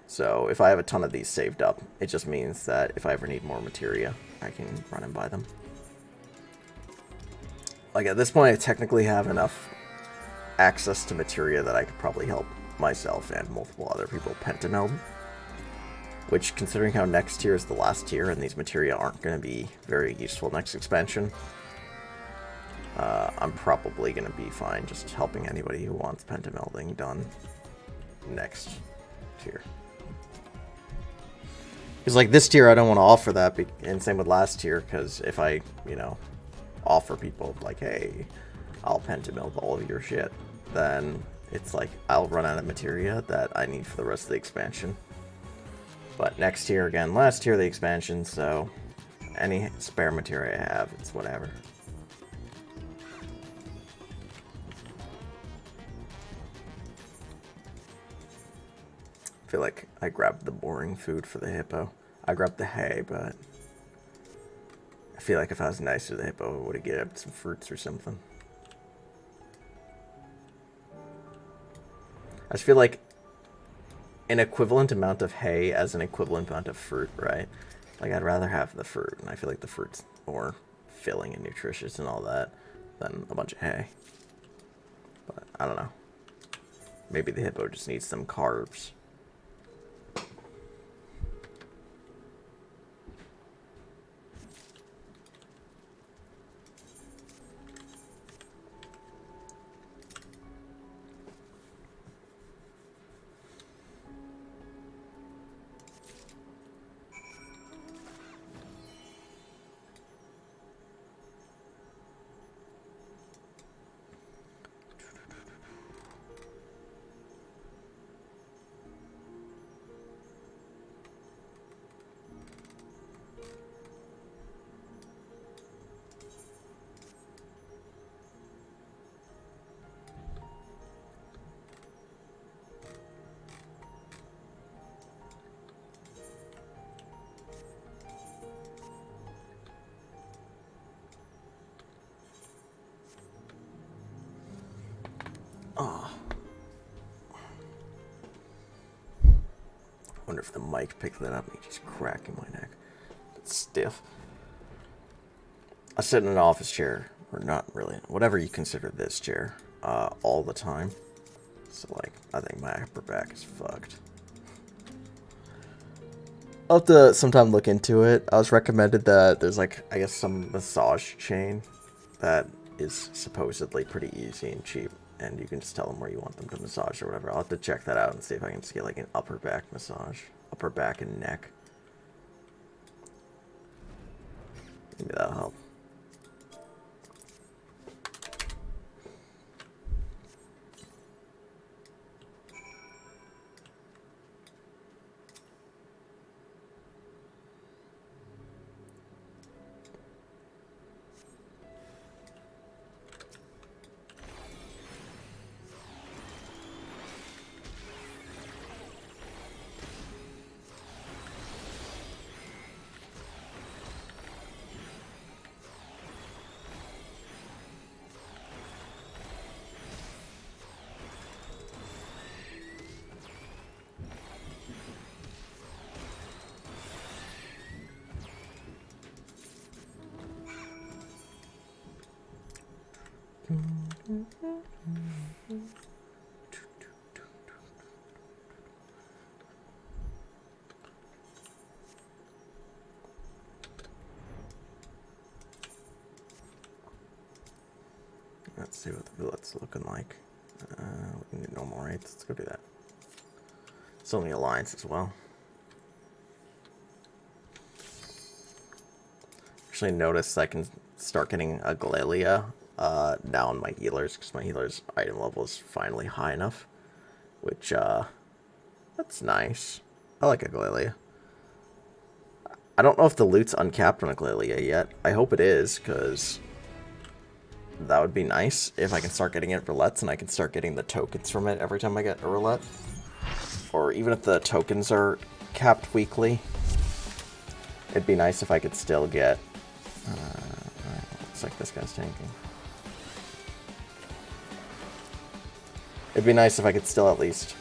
So if I have a ton of these saved up, it just means that if I ever need more materia, I can run and buy them. Like, at this point, I technically have enough access to materia that I could probably help myself and multiple other people pentameld. Which, considering how next tier is the last tier and these materia aren't going to be very useful next expansion, I'm probably going to be fine just helping anybody who wants pentamelding done next tier. Because, like, this tier I don't want to offer that, and same with last tier, because if I, you know, offer people, like, hey, I'll pentameld all of your shit, then it's like, I'll run out of materia that I need for the rest of the expansion. But next tier, again, last tier of the expansion, so any spare materia I have, it's whatever. I feel like I grabbed the boring food for the hippo. I grabbed the hay, but I feel like if I was nicer to the hippo, I would have given some fruits or something. I just feel like an equivalent amount of hay as an equivalent amount of fruit, right? Like, I'd rather have the fruit, and I feel like the fruit's more filling and nutritious and all that than a bunch of hay. But, I don't know. Maybe the hippo just needs some carbs. Oh. I wonder if the mic picked that up. Me just cracking my neck. It's stiff. I sit in an office chair, or not really, whatever you consider this chair, all the time. So, like, I think my upper back is fucked. I'll have to sometime look into it. I was recommended that there's, like, I guess some massage chain that is supposedly pretty easy and cheap. And you can just tell them where you want them to massage or whatever. I'll have to check that out and see if I can just get, like, an upper back massage. Upper back and neck. Maybe that'll help. Let's see what the roulette's looking like. We can do normal rates. Let's go do that. It's only alliance as well. Actually noticed I can start getting a Glalia now on my healers, because my healer's item level is finally high enough. Which, that's nice. I like a Glalia. I don't know if the loot's uncapped on a Glalia yet. I hope it is, because that would be nice if I can start getting it roulettes and I can start getting the tokens from it every time I get a roulette. Or even if the tokens are capped weekly, it'd be nice if I could still get... looks like this guy's tanking. It'd be nice if I could still at least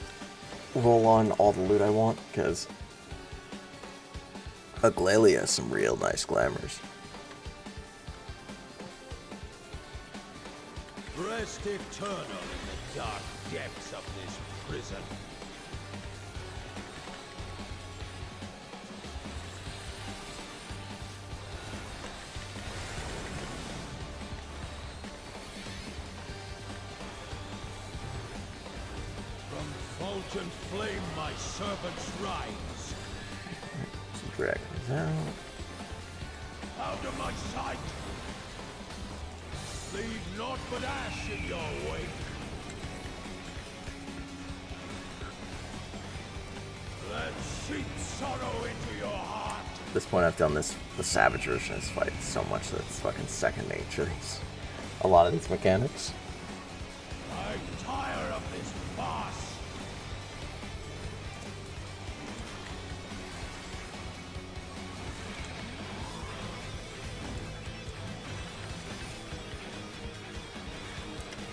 roll on all the loot I want, because a Glalia has some real nice glamours. Rest eternal in the dark depths of this prison. From fulgent flame my servants rise. Some dragons out. Out of my sight! Leave naught but ash in your wake. Let seep sorrow into your heart. At this point, I've done the savage version of this fight so much that it's fucking second nature. A lot of these mechanics. I'm tired of this farce.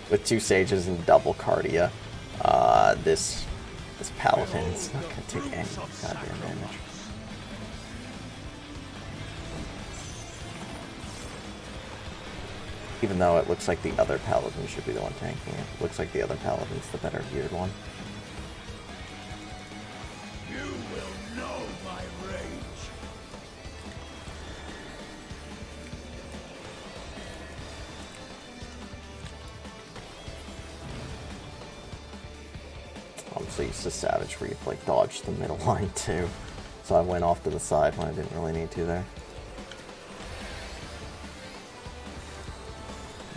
with 2 sages and double Cardia, this paladin's not gonna take any goddamn damage. Even though it looks like the other paladin should be the one tanking it. Looks like the other paladin's the better geared one. You will know my rage. I'm so used to Savage where you like dodge the middle line too. So I went off to the side when I didn't really need to there.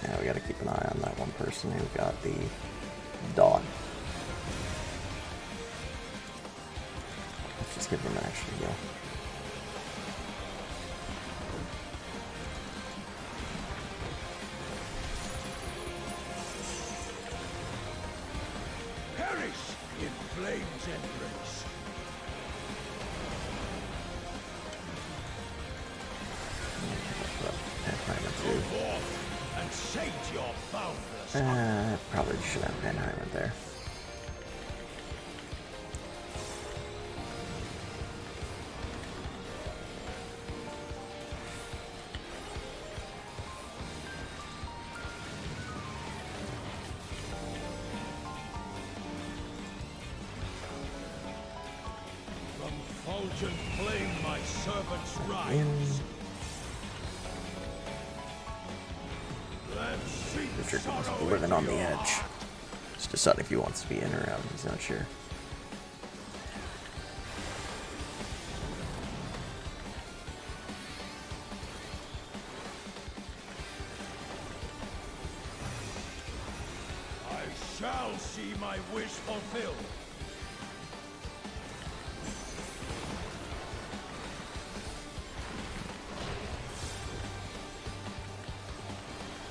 Yeah, we gotta keep an eye on that one person who got the dot. Let's just give him an extra heal. Perish in flame's embrace. Go forth and sate your boundless hunger. Probably should have Penheimer there. From fulgent flame my servants rise. In. Let's seek Richard sorrow is living into on the your edge. heart. Just deciding if he wants to be in or out. He's not sure. I shall see my wish fulfilled.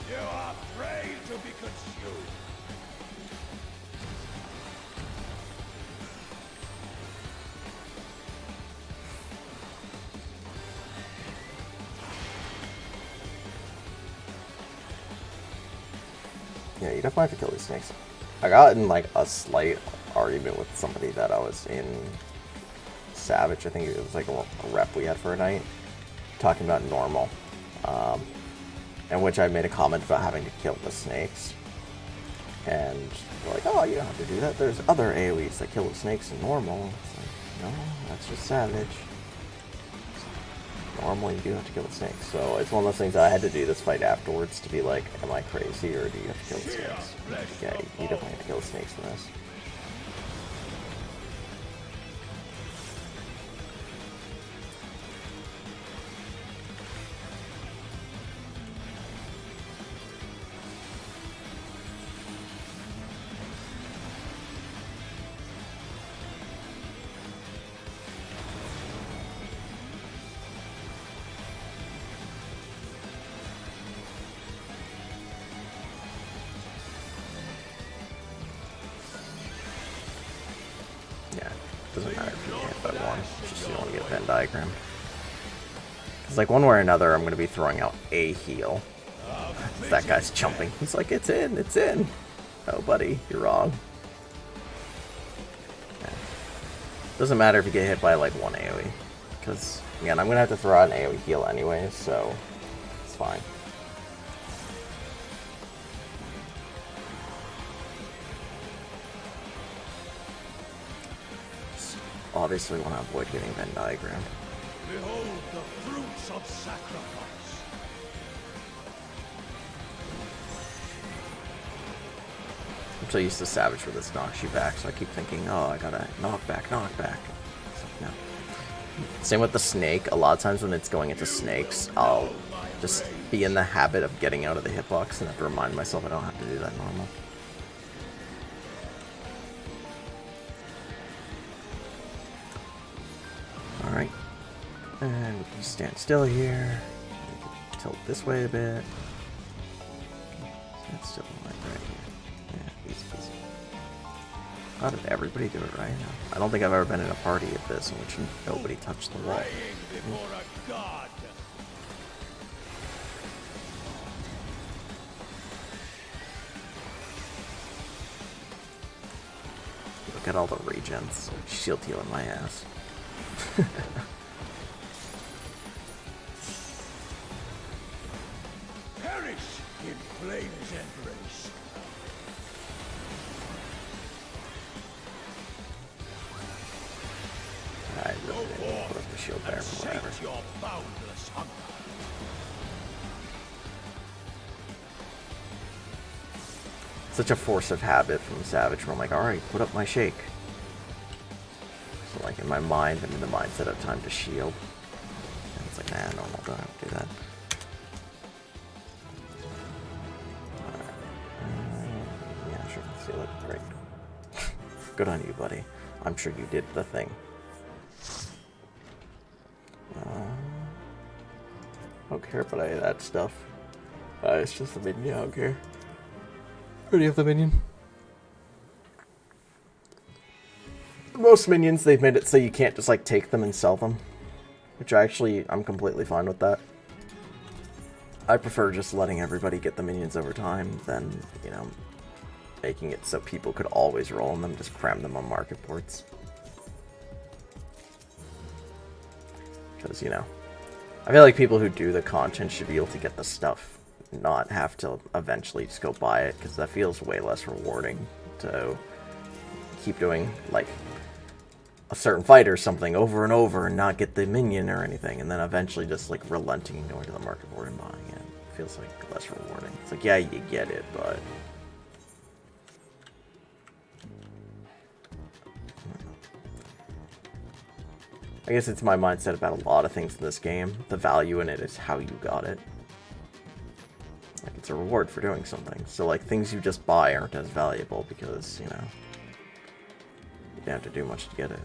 You are prey to be consumed. Yeah, you definitely have to kill these snakes. I got in like a slight argument with somebody that I was in Savage. I think it was like a rep we had for a night, talking about normal, in which I made a comment about having to kill the snakes. And they're like, oh, you don't have to do that. There's other AoEs that kill the snakes in normal. It's like, no, that's just Savage. Normally you do have to kill the snakes. So it's one of those things that I had to do this fight afterwards to be like, am I crazy or do you have to kill the snakes? Yeah, you definitely have to kill the snakes for this. Yeah, doesn't matter if you get hit by one, it's just you don't want to get Venn diagrammed. Because like one way or another, I'm going to be throwing out a heal. That guy's jumping. He's like, it's in, it's in. Oh, buddy, you're wrong. Yeah. Doesn't matter if you get hit by like one AoE. Because, again, I'm going to have to throw out an AoE heal anyways, so it's fine. Obviously, want to avoid getting Venn diagrammed. Behold the fruits of sacrifice. I'm so used to Savage where this knocks you back, so I keep thinking, oh, I gotta knock back. It's like, no. Same with the snake. A lot of times when it's going into snakes, I'll just be in the habit of getting out of the hitbox and have to remind myself I don't have to do that normal. Alright. And we can stand still here. Tilt this way a bit. Stand still like right here. Yeah, easy peasy. How did everybody do it right now? I don't think I've ever been in a party of this in which nobody touched the wall. Praying before a god. at all the regens. Shield healing my ass. Perish in flames embrace. I really didn't put up the shield there, but whatever. Your boundless hunger. Such a force of habit from Savage where I'm like, alright, put up my shake. So like in my mind, I'm in the mindset of time to shield. And it's like, nah, no, I don't have to do that. Yeah, sure, seal it. Great. Good on you, buddy. I'm sure you did the thing. I don't care about any of that stuff. It's just a minion, I don't care. Already have the minion. Most minions, they've made it so you can't just like take them and sell them. Which I'm completely fine with that. I prefer just letting everybody get the minions over time than, you know, making it so people could always roll on them, just cram them on market ports. Because, you know, I feel like people who do the content should be able to get the stuff, not have to eventually just go buy it, because that feels way less rewarding to keep doing, like, a certain fight or something over and over and not get the minion or anything, and then eventually just, like, relenting and going to the market board and buying it. It feels, like, less rewarding. It's like, yeah, you get it, but... I guess it's my mindset about a lot of things in this game. The value in it is how you got it. Like, it's a reward for doing something. So, like, things you just buy aren't as valuable because, you know, you don't have to do much to get it.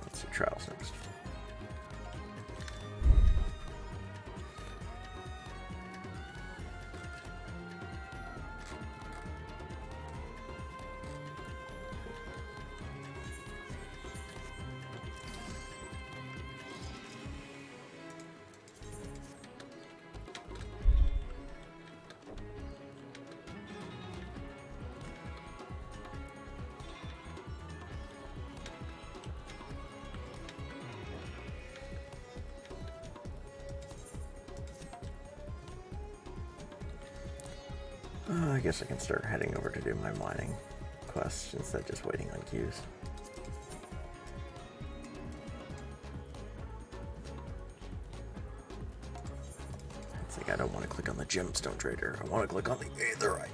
Let's see, trials next. I guess I can start heading over to do my mining quests instead of just waiting on queues. It's like I don't want to click on the gemstone trader. I want to click on the aetherite.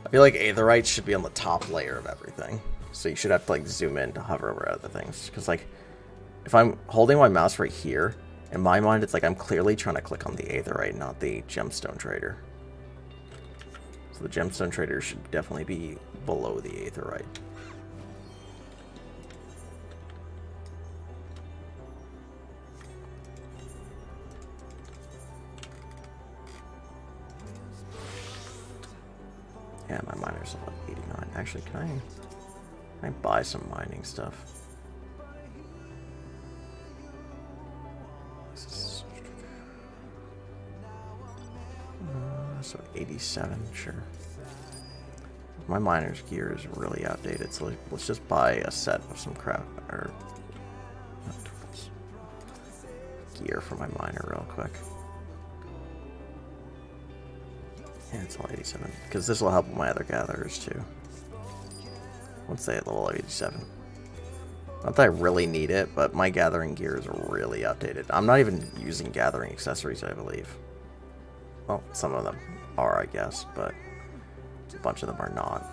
I feel like aetherites should be on the top layer of everything. So you should have to like zoom in to hover over other things. Because like if I'm holding my mouse right here, in my mind it's like I'm clearly trying to click on the aetherite, not the gemstone trader. So the gemstone trader should definitely be below the aetherite. Yeah, my miner's level 89. Actually, can I buy some mining stuff? So 87, sure. My miner's gear is really outdated, so let's just buy a set of some crap, or not tools, gear for my miner real quick. Yeah, it's all 87, because this will help with my other gatherers too. Once they hit level 87. Not that I really need it, but my gathering gear is really outdated. I'm not even using gathering accessories, I believe. Well, some of them are, I guess, but a bunch of them are not.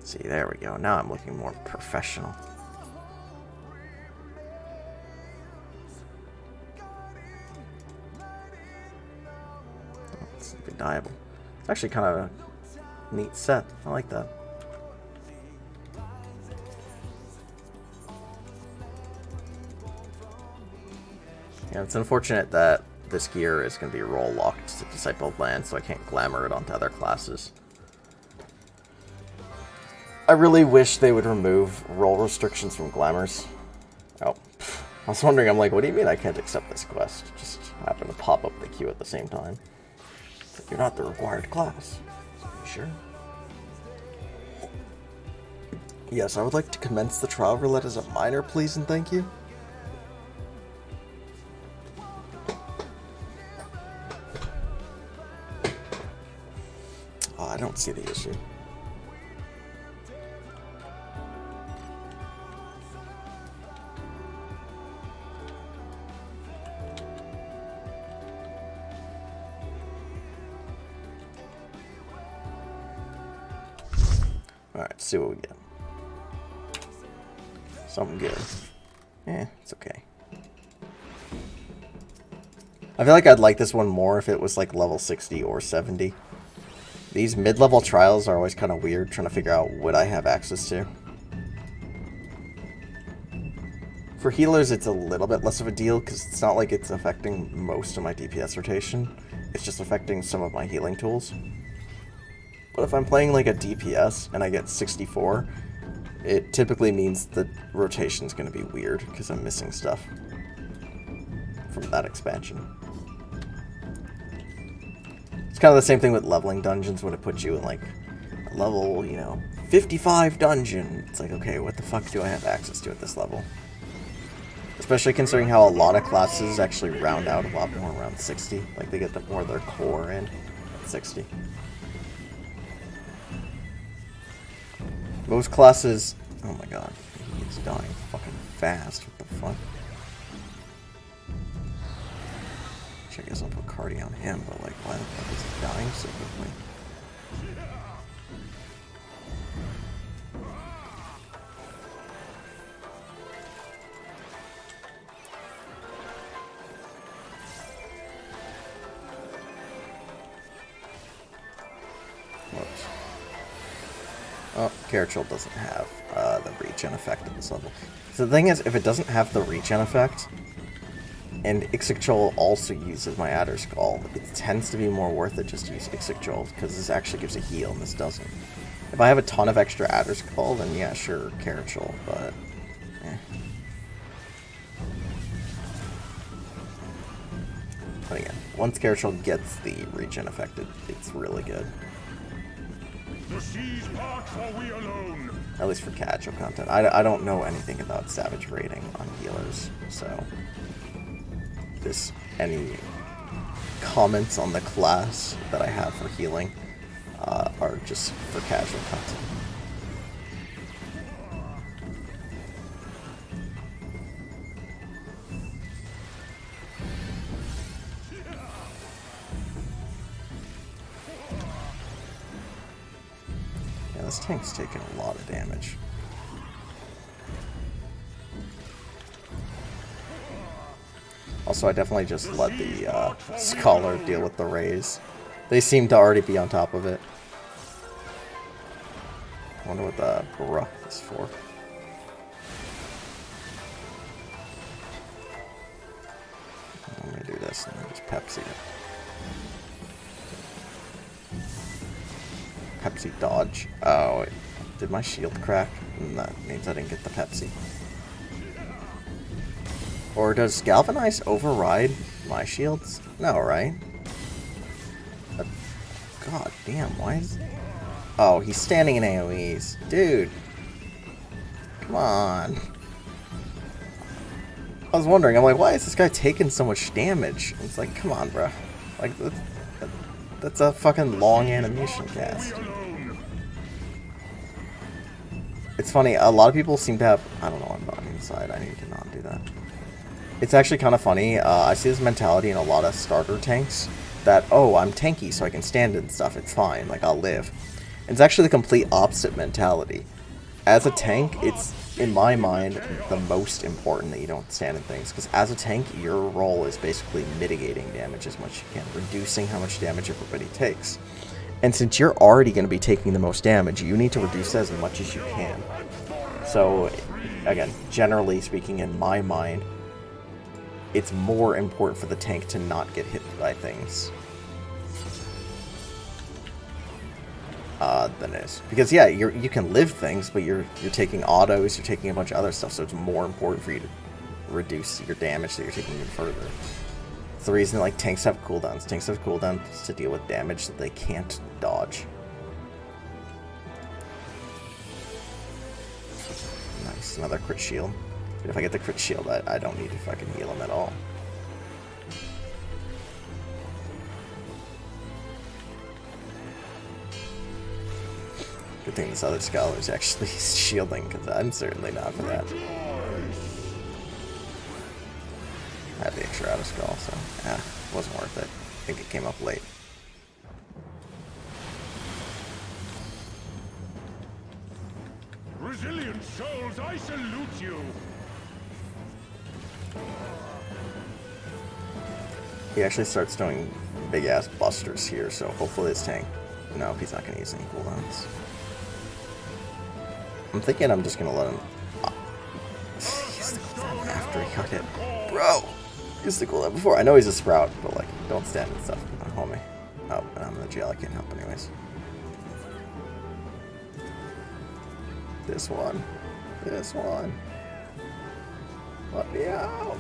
See, there we go. Now I'm looking more professional. Oh, it's undeniable. It's actually kind of a neat set. I like that. Yeah, it's unfortunate that this gear is going to be role locked to Disciple of Land, so I can't glamour it onto other classes. I really wish they would remove role restrictions from glamours. Oh, I was wondering, I'm like, what do you mean I can't accept this quest? Just Happen to pop up the queue at the same time. You're not the required class. Sure. Yes, I would like to commence the trial roulette as a minor, please and thank you. Oh, I don't see the issue. Alright, see what we get. Something good. Eh, it's okay. I feel like I'd like this one more if it was like level 60 or 70. These mid-level trials are always kind of weird, trying to figure out what I have access to. For healers, it's a little bit less of a deal, because it's not like it's affecting most of my DPS rotation. It's just affecting some of my healing tools. But if I'm playing like a DPS and I get 64, it typically means the rotation's going to be weird because I'm missing stuff from that expansion. It's kind of the same thing with leveling dungeons when it puts you in like a level, you know, 55 dungeon. It's like, okay, what the fuck do I have access to at this level? Especially considering how a lot of classes actually round out a lot more around 60. Like they get more of their core in at 60. Most classes... Oh my god. He's dying fucking fast. What the fuck? Which I guess I'll put Cardi on him, but like, why the fuck is he dying so quickly? Whoops. Oh, Carachol doesn't have the regen effect at this level. So the thing is, if it doesn't have the regen effect, and Ixchol also uses my Adder Skull, it tends to be more worth it just to use Ixchol, because this actually gives a heal, and this doesn't. If I have a ton of extra Adder Skull, then yeah, sure, Carachol, but... eh. But again, once Carachol gets the regen effect, it's really good. The seas part for we alone. At least for casual content. I don't know anything about Savage rating on healers, so... any comments on the class that I have for healing are just for casual content. Yeah, this tank's taking a lot of damage. Also, I definitely just let the Scholar deal with the raise. They seem to already be on top of it. I wonder what the Bruh is for. I'm gonna do this and then just Pepsi it. Pepsi dodge. Oh, wait. Did my shield crack? And that means I didn't get the Pepsi. Or does Galvanize override my shields? No, right? God damn, why is... Oh, he's standing in AoEs. Dude. Come on. I was wondering, I'm like, why is this guy taking so much damage? It's like, come on, bro. Like, that's a fucking long animation cast. It's funny, a lot of people seem to have... I don't know, I'm not inside. I need to not do that. It's actually kind of funny. I see this mentality in a lot of starter tanks that, oh, I'm tanky so I can stand and stuff. It's fine. Like, I'll live. It's actually the complete opposite mentality. As a tank, it's, in my mind, the most important that you don't stand in things. Because as a tank, your role is basically mitigating damage as much as you can. Reducing how much damage everybody takes. And since you're already going to be taking the most damage, you need to reduce that as much as you can. So, again, generally speaking, in my mind, it's more important for the tank to not get hit by things than it is. Because yeah, you can live things, but you're taking autos, you're taking a bunch of other stuff, so it's more important for you to reduce your damage that you're taking even further. the reason like tanks have cooldowns. Tanks have cooldowns to deal with damage that they can't dodge. Nice, another crit shield. But if I get the crit shield, I don't need to fucking heal him at all. Good thing this other scholar is actually shielding, because I'm certainly not for that. I had the extra out of skull, so yeah, it wasn't worth it. I think it came up late. Resilient souls, I salute you! He actually starts doing big ass busters here, so hopefully this tank. No, he's not gonna use any cooldowns. I'm thinking I'm just gonna let him use the cooldown after he got hit. Bro! Use the cooldown before. I know he's a sprout, but like, don't stand and stuff on homie. Oh, and I'm in the jail, I can't help anyways. This one. This one. Let me out.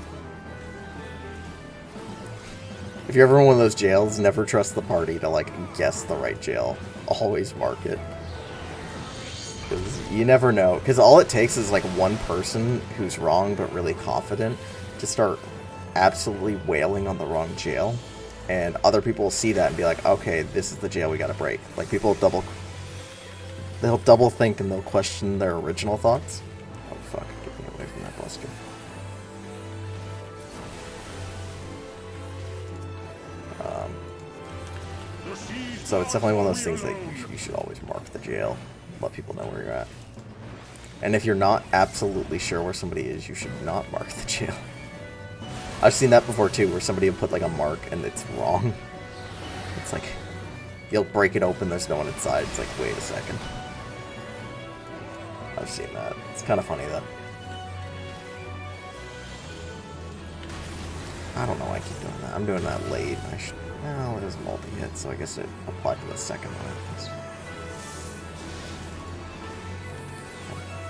If you're ever in one of those jails, never trust the party to like guess the right jail. Always mark it. Because you never know. Because all it takes is like one person who's wrong but really confident to start absolutely wailing on the wrong jail. And other people will see that and be like, okay, this is the jail we gotta break. Like people they'll double think and they'll question their original thoughts. Oh fuck, get me away from that buster. So it's definitely one of those things that you should always mark the jail. Let people know where you're at. And if you're not absolutely sure where somebody is, you should not mark the jail. I've seen that before too, where somebody will put like a mark and it's wrong. It's like, you'll break it open, there's no one inside. It's like, wait a second. I've seen that. It's kind of funny though. I don't know why I keep doing that. I'm doing that late. I should. Well, it was multi-hit, so I guess it applied to the second one.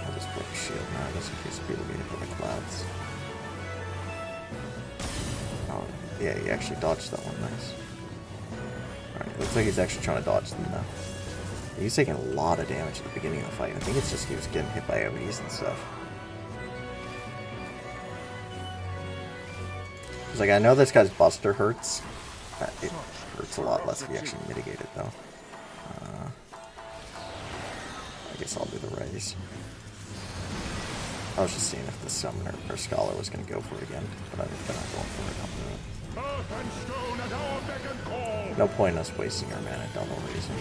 I'll just put a shield now, just in case people get hit by the clouds. Oh, yeah, he actually dodged that one. Nice. Alright, looks like he's actually trying to dodge them now. He was taking a lot of damage at the beginning of the fight. I think it's just he was getting hit by AoEs and stuff. It's like, I know this guy's buster hurts. It hurts a lot less if you actually mitigate it, though. I guess I'll do the raise. I was just seeing if the summoner or scholar was going to go for it again, but I think they're not going for it. Earth and stone at our beck and call! No point in us wasting our mana double raising.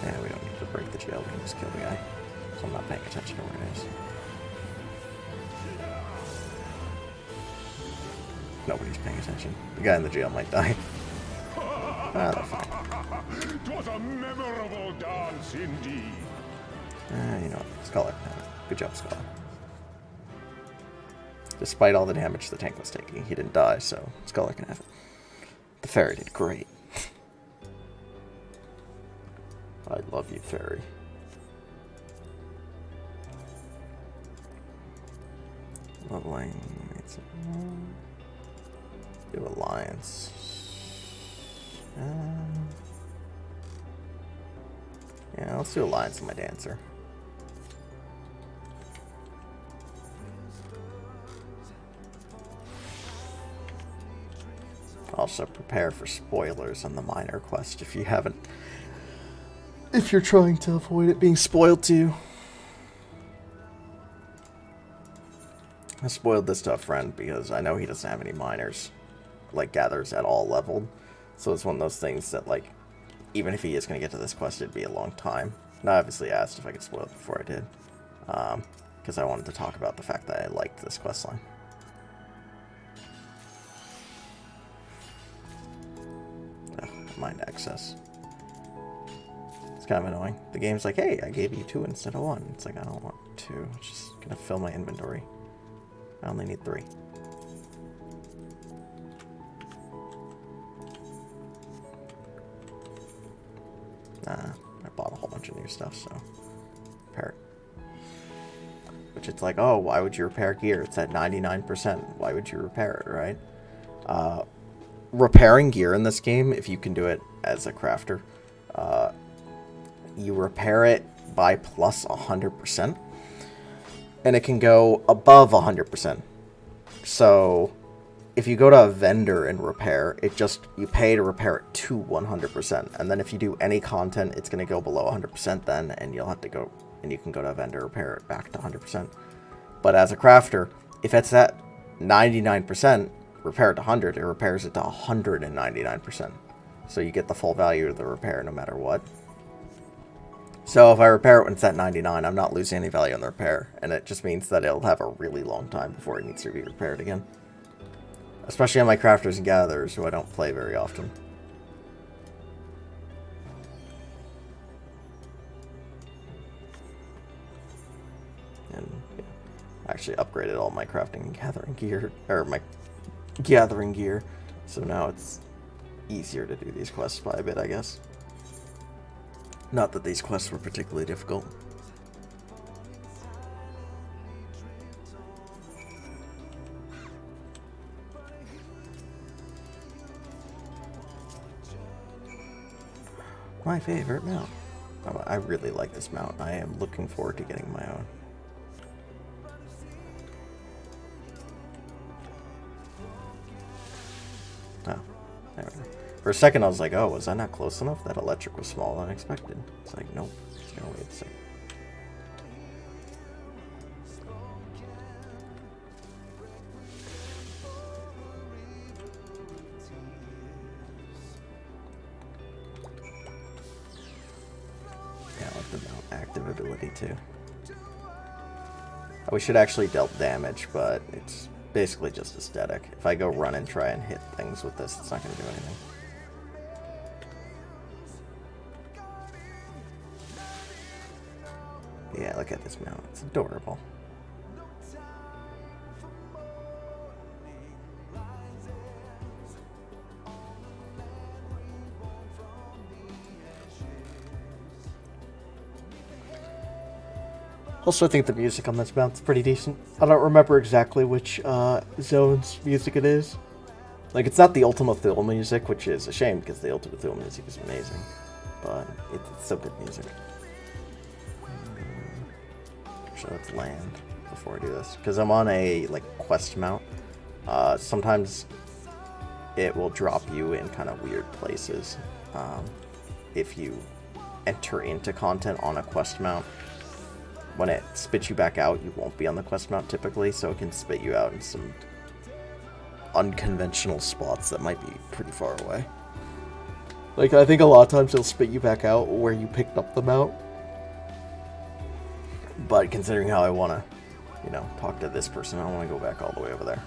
Yeah, we don't need to break the jail, we can just kill the guy. So I'm not paying attention to where it is. Nobody's paying attention. The guy in the jail might die. Ah, they're fine. 'Twas a memorable dance indeed. You know what? Scholar. Good job, Scholar. Despite all the damage the tank was taking, he didn't die, so Scholar can have it. The fairy did great. I love you, fairy. Leveling. Do alliance. Yeah, let's do alliance with my dancer. Also prepare for spoilers on the minor quest if you haven't. If you're trying to avoid it being spoiled to you. I spoiled this to a friend because I know he doesn't have any minors, like gatherers at all leveled. So it's one of those things that, like, even if he is going to get to this quest, it'd be a long time. And I obviously asked if I could spoil it before I did. Because I wanted to talk about the fact that I liked this quest line. Mind access. It's kind of annoying. The game's like, hey, I gave you 2 instead of 1. It's like, I don't want 2. It's just going to fill my inventory. I only need 3. Nah, I bought a whole bunch of new stuff, so... Parrot. which it's like, oh, why would you repair gear? It's at 99%. Why would you repair it, right? Repairing gear in this game, if you can do it as a crafter, you repair it by plus 100%, and it can go above 100%. So if you go to a vendor and repair, you pay to repair it to 100%, and then if you do any content, it's going to go below 100% then, and you'll have to go, and you can go to a vendor, repair it back to 100%. But as a crafter, if it's at 99%, repair it to 100, it repairs it to 199%. So you get the full value of the repair no matter what. So if I repair it when it's at 99, I'm not losing any value on the repair, and it just means that it'll have a really long time before it needs to be repaired again. Especially on my crafters and gatherers, who I don't play very often. And yeah, I actually upgraded all my crafting and gathering gear, or my gathering gear, so now it's easier to do these quests by a bit, I guess. Not that these quests were particularly difficult. My favorite mount. Oh, I really like this mount. I am looking forward to getting my own. Oh, there we go. For a second I was like, oh, was I not close enough? That electric was smaller than expected. It's like, nope. It's gonna wait a second. Yeah, I like the mount active ability too. We should actually dealt damage, but it's basically just aesthetic. If I go run and try and hit things with this, it's not going to do anything. Yeah, look at this mount. It's adorable. Also, I think the music on this mount's pretty decent. I don't remember exactly which zone's music it is. Like, it's not the Ultima Thule music, which is a shame because the Ultima Thule music is amazing. But it's so good music. So let's land before I do this, because I'm on a like quest mount. Sometimes it will drop you in kind of weird places if you enter into content on a quest mount. When it spits you back out, you won't be on the quest mount typically, so it can spit you out in some unconventional spots that might be pretty far away. Like, I think a lot of times it'll spit you back out where you picked up the mount. But considering how I want to, you know, talk to this person, I don't want to go back all the way over there.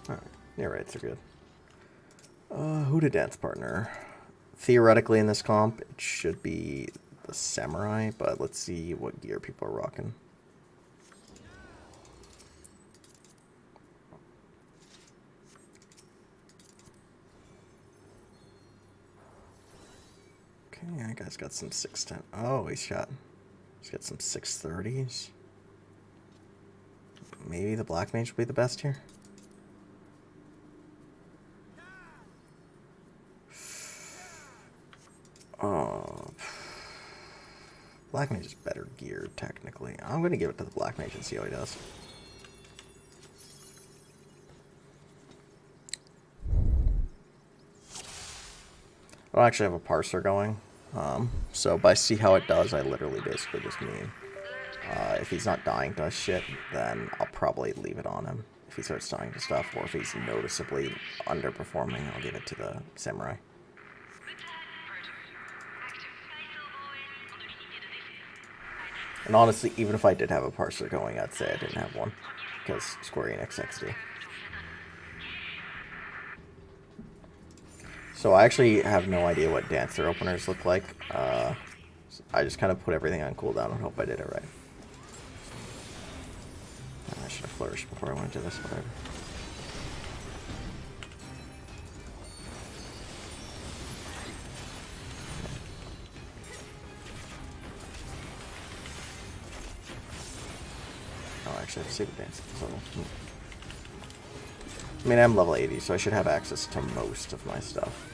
Alright, near rights are good. Who to dance partner? Theoretically in this comp, it should be the samurai, but let's see what gear people are rocking. Okay, that guy's got some 610. Oh, he's got some 630s. Maybe the black mage will be the best here. Oh, black mage is better geared technically. I'm gonna give it to the black mage and see how he does. I don't actually have a parser going, so by see how it does, I literally basically just mean if he's not dying to shit, then I'll probably leave it on him. If he starts dying to stuff, or if he's noticeably underperforming, I'll give it to the samurai. And honestly, even if I did have a parser going, I'd say I didn't have one, because Square Enix XD. So I actually have no idea what dancer openers look like. I just kind of put everything on cooldown and hope I did it right. I should have flourished before I went into this, whatever. Oh, actually, I have to save the dance. So, I mean, I'm level 80, so I should have access to most of my stuff.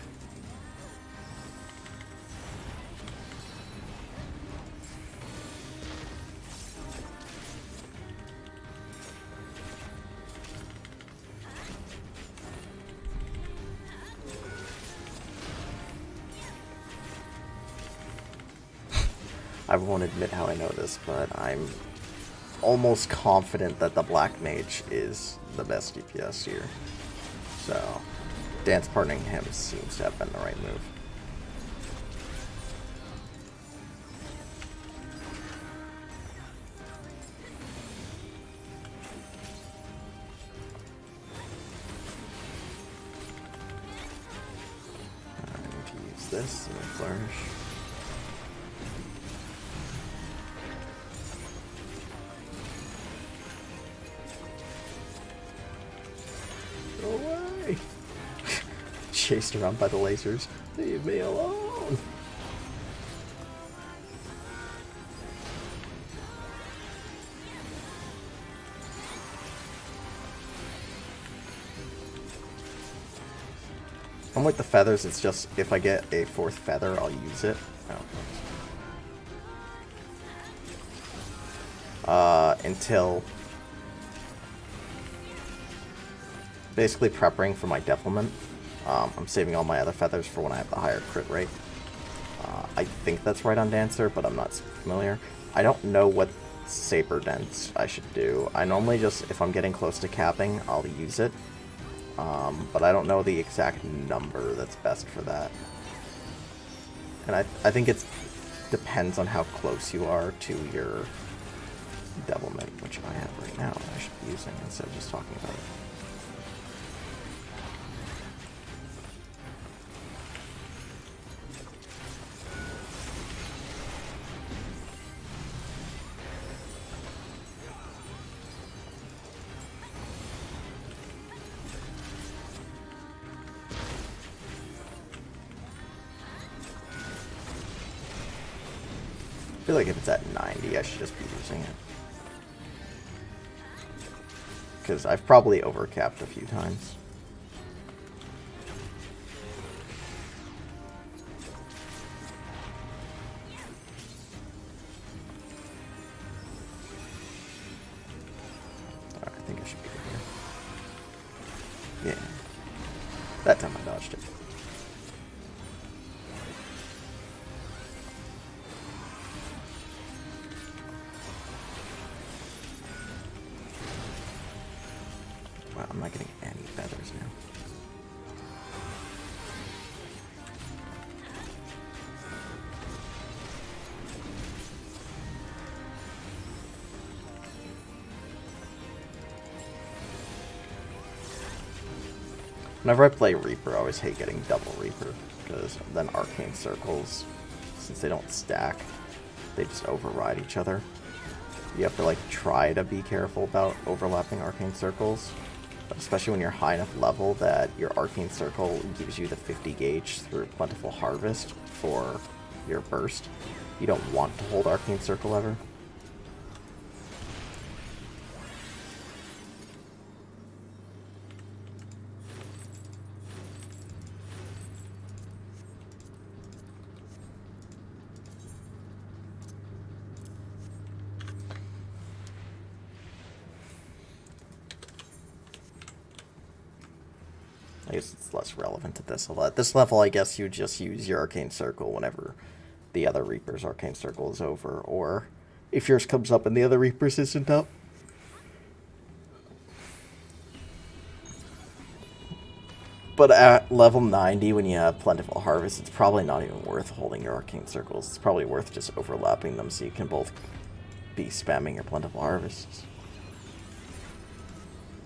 I won't admit how I know this, but I'm almost confident that the Black Mage is the best DPS here. So, dance partnering him seems to have been the right move. I need to use this and flourish. Chased around by the lasers. Leave me alone. I'm with the feathers, it's just if I get a 4th feather, I'll use it. Oh. Until basically prepping for my devilment. I'm saving all my other feathers for when I have the higher crit rate. I think that's right on Dancer, but I'm not familiar. I don't know what Saber Dance I should do. I normally just, if I'm getting close to capping, I'll use it. But I don't know the exact number that's best for that. And I think it depends on how close you are to your devilment, which I have right now, I should be using instead of just talking about it. I feel like if it's at 90, I should just be using it. Because I've probably overcapped a few times. Alright, I think I should be good here. Yeah. That time I dodged it. Wow, I'm not getting any feathers now. Whenever I play Reaper, I always hate getting double Reaper, because then Arcane Circles, since they don't stack, they just override each other. You have to like try to be careful about overlapping Arcane Circles, especially when you're high enough level that your Arcane Circle gives you the 50 gauge through Plentiful Harvest for your burst. You don't want to hold Arcane Circle ever. I guess it's less relevant at this level. At this level, I guess you just use your Arcane Circle whenever the other Reaper's Arcane Circle is over, or if yours comes up and the other Reaper's isn't up. But at level 90, when you have Plentiful Harvest, it's probably not even worth holding your Arcane Circles. It's probably worth just overlapping them so you can both be spamming your Plentiful Harvests.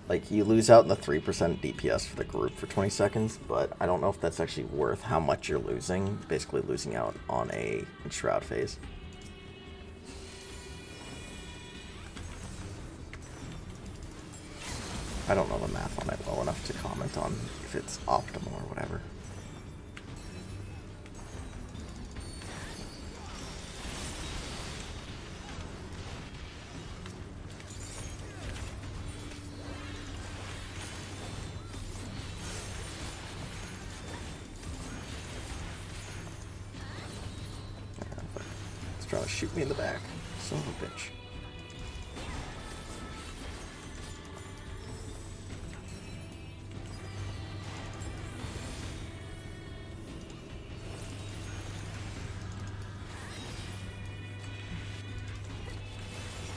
Like, you lose out in the 3% DPS for the group for 20 seconds, but I don't know if that's actually worth how much you're losing. Basically losing out on a Shroud phase. I don't know the math on it well enough to comment on if it's optimal or whatever. shoot me in the back. Son of a bitch.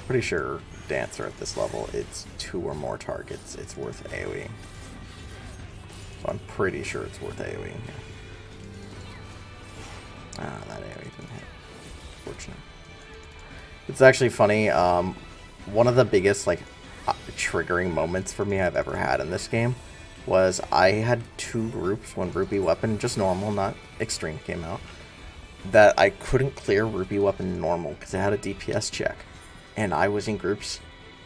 Pretty sure Dancer at this level, it's 2 or more targets. It's worth AoE. So I'm pretty sure it's worth AoE. Ah, that AoE didn't hit. Fortunate. It's actually funny. One of the biggest triggering moments for me I've ever had in this game was I had 2 groups when Rupee Weapon, just normal, not Extreme, came out, that I couldn't clear Rupee Weapon normal because it had a DPS check. And I was in groups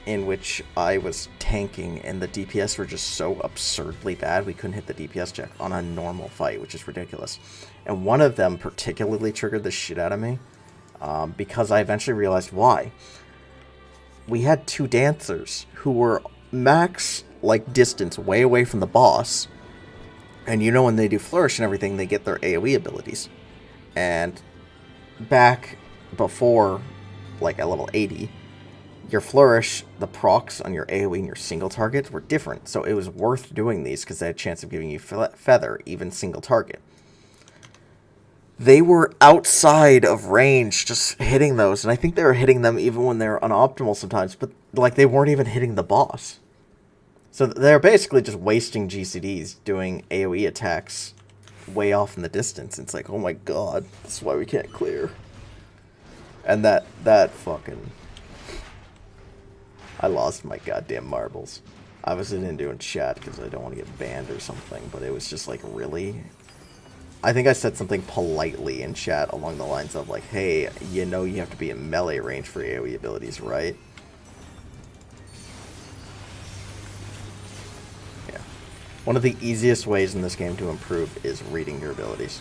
in which I was tanking, and the DPS were just so absurdly bad we couldn't hit the DPS check on a normal fight, which is ridiculous. And one of them particularly triggered the shit out of me, because I eventually realized why. We had 2 dancers who were max distance way away from the boss, and you know when they do flourish and everything, they get their AoE abilities. And back before, at level 80, your flourish, the procs on your AoE and your single target were different, so it was worth doing these because they had a chance of giving you feather, even single target. They were outside of range just hitting those, and I think they were hitting them even when they were unoptimal sometimes, but they weren't even hitting the boss. So they're basically just wasting GCDs doing AoE attacks way off in the distance. It's like, oh my god, that's why we can't clear. And that fucking... I lost my goddamn marbles. I wasn't doing chat because I don't want to get banned or something, but it was just really? I think I said something politely in chat along the lines of hey, you know you have to be in melee range for AoE abilities, right? Yeah. One of the easiest ways in this game to improve is reading your abilities.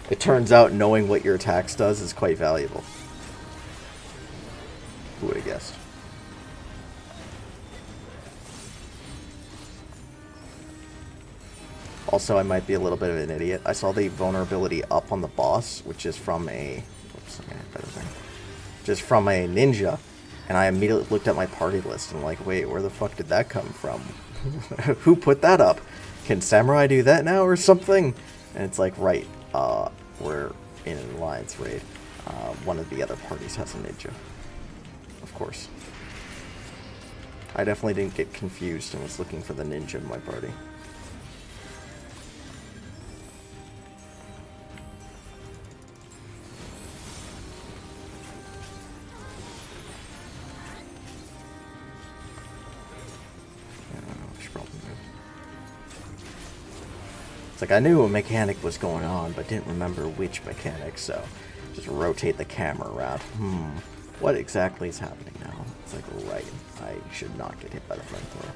It turns out knowing what your attacks does is quite valuable. Who would have guessed? Also, I might be a little bit of an idiot. I saw the vulnerability up on the boss, which is from a... Whoops, I got better thing. Just from a ninja, and I immediately looked at my party list and wait, where the fuck did that come from? Who put that up? Can Samurai do that now or something? And it's right, we're in an alliance raid. One of the other parties has a ninja. Of course. I definitely didn't get confused and was looking for the ninja in my party. It's I knew a mechanic was going on, but didn't remember which mechanic, so just rotate the camera around. What exactly is happening now? It's right, I should not get hit by the flamethrower.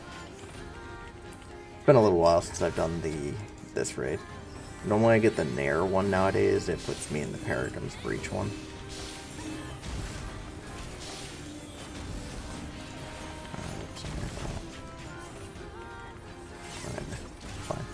It's been a little while since I've done this raid. Normally I get the Nair one nowadays. It puts me in the Paradigm's Breach one. Fine.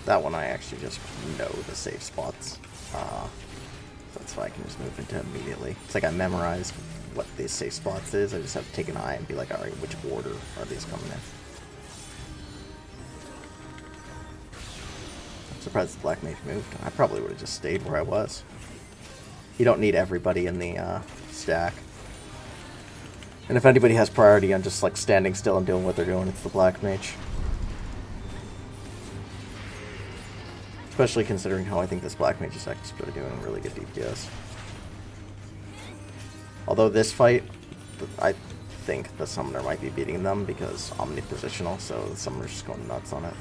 That one I actually just know the safe spots. That's why I can just move into immediately. It's I memorized what these safe spots is. I just have to take an eye and be alright, which order are these coming in? I'm surprised the Black Mage moved. I probably would have just stayed where I was. You don't need everybody in the stack. And if anybody has priority on just standing still and doing what they're doing, it's the Black Mage. Especially considering how I think this Black Mage is actually doing really good DPS. Although this fight, I think the summoner might be beating them because omnipositional, so the summoner's just going nuts on it.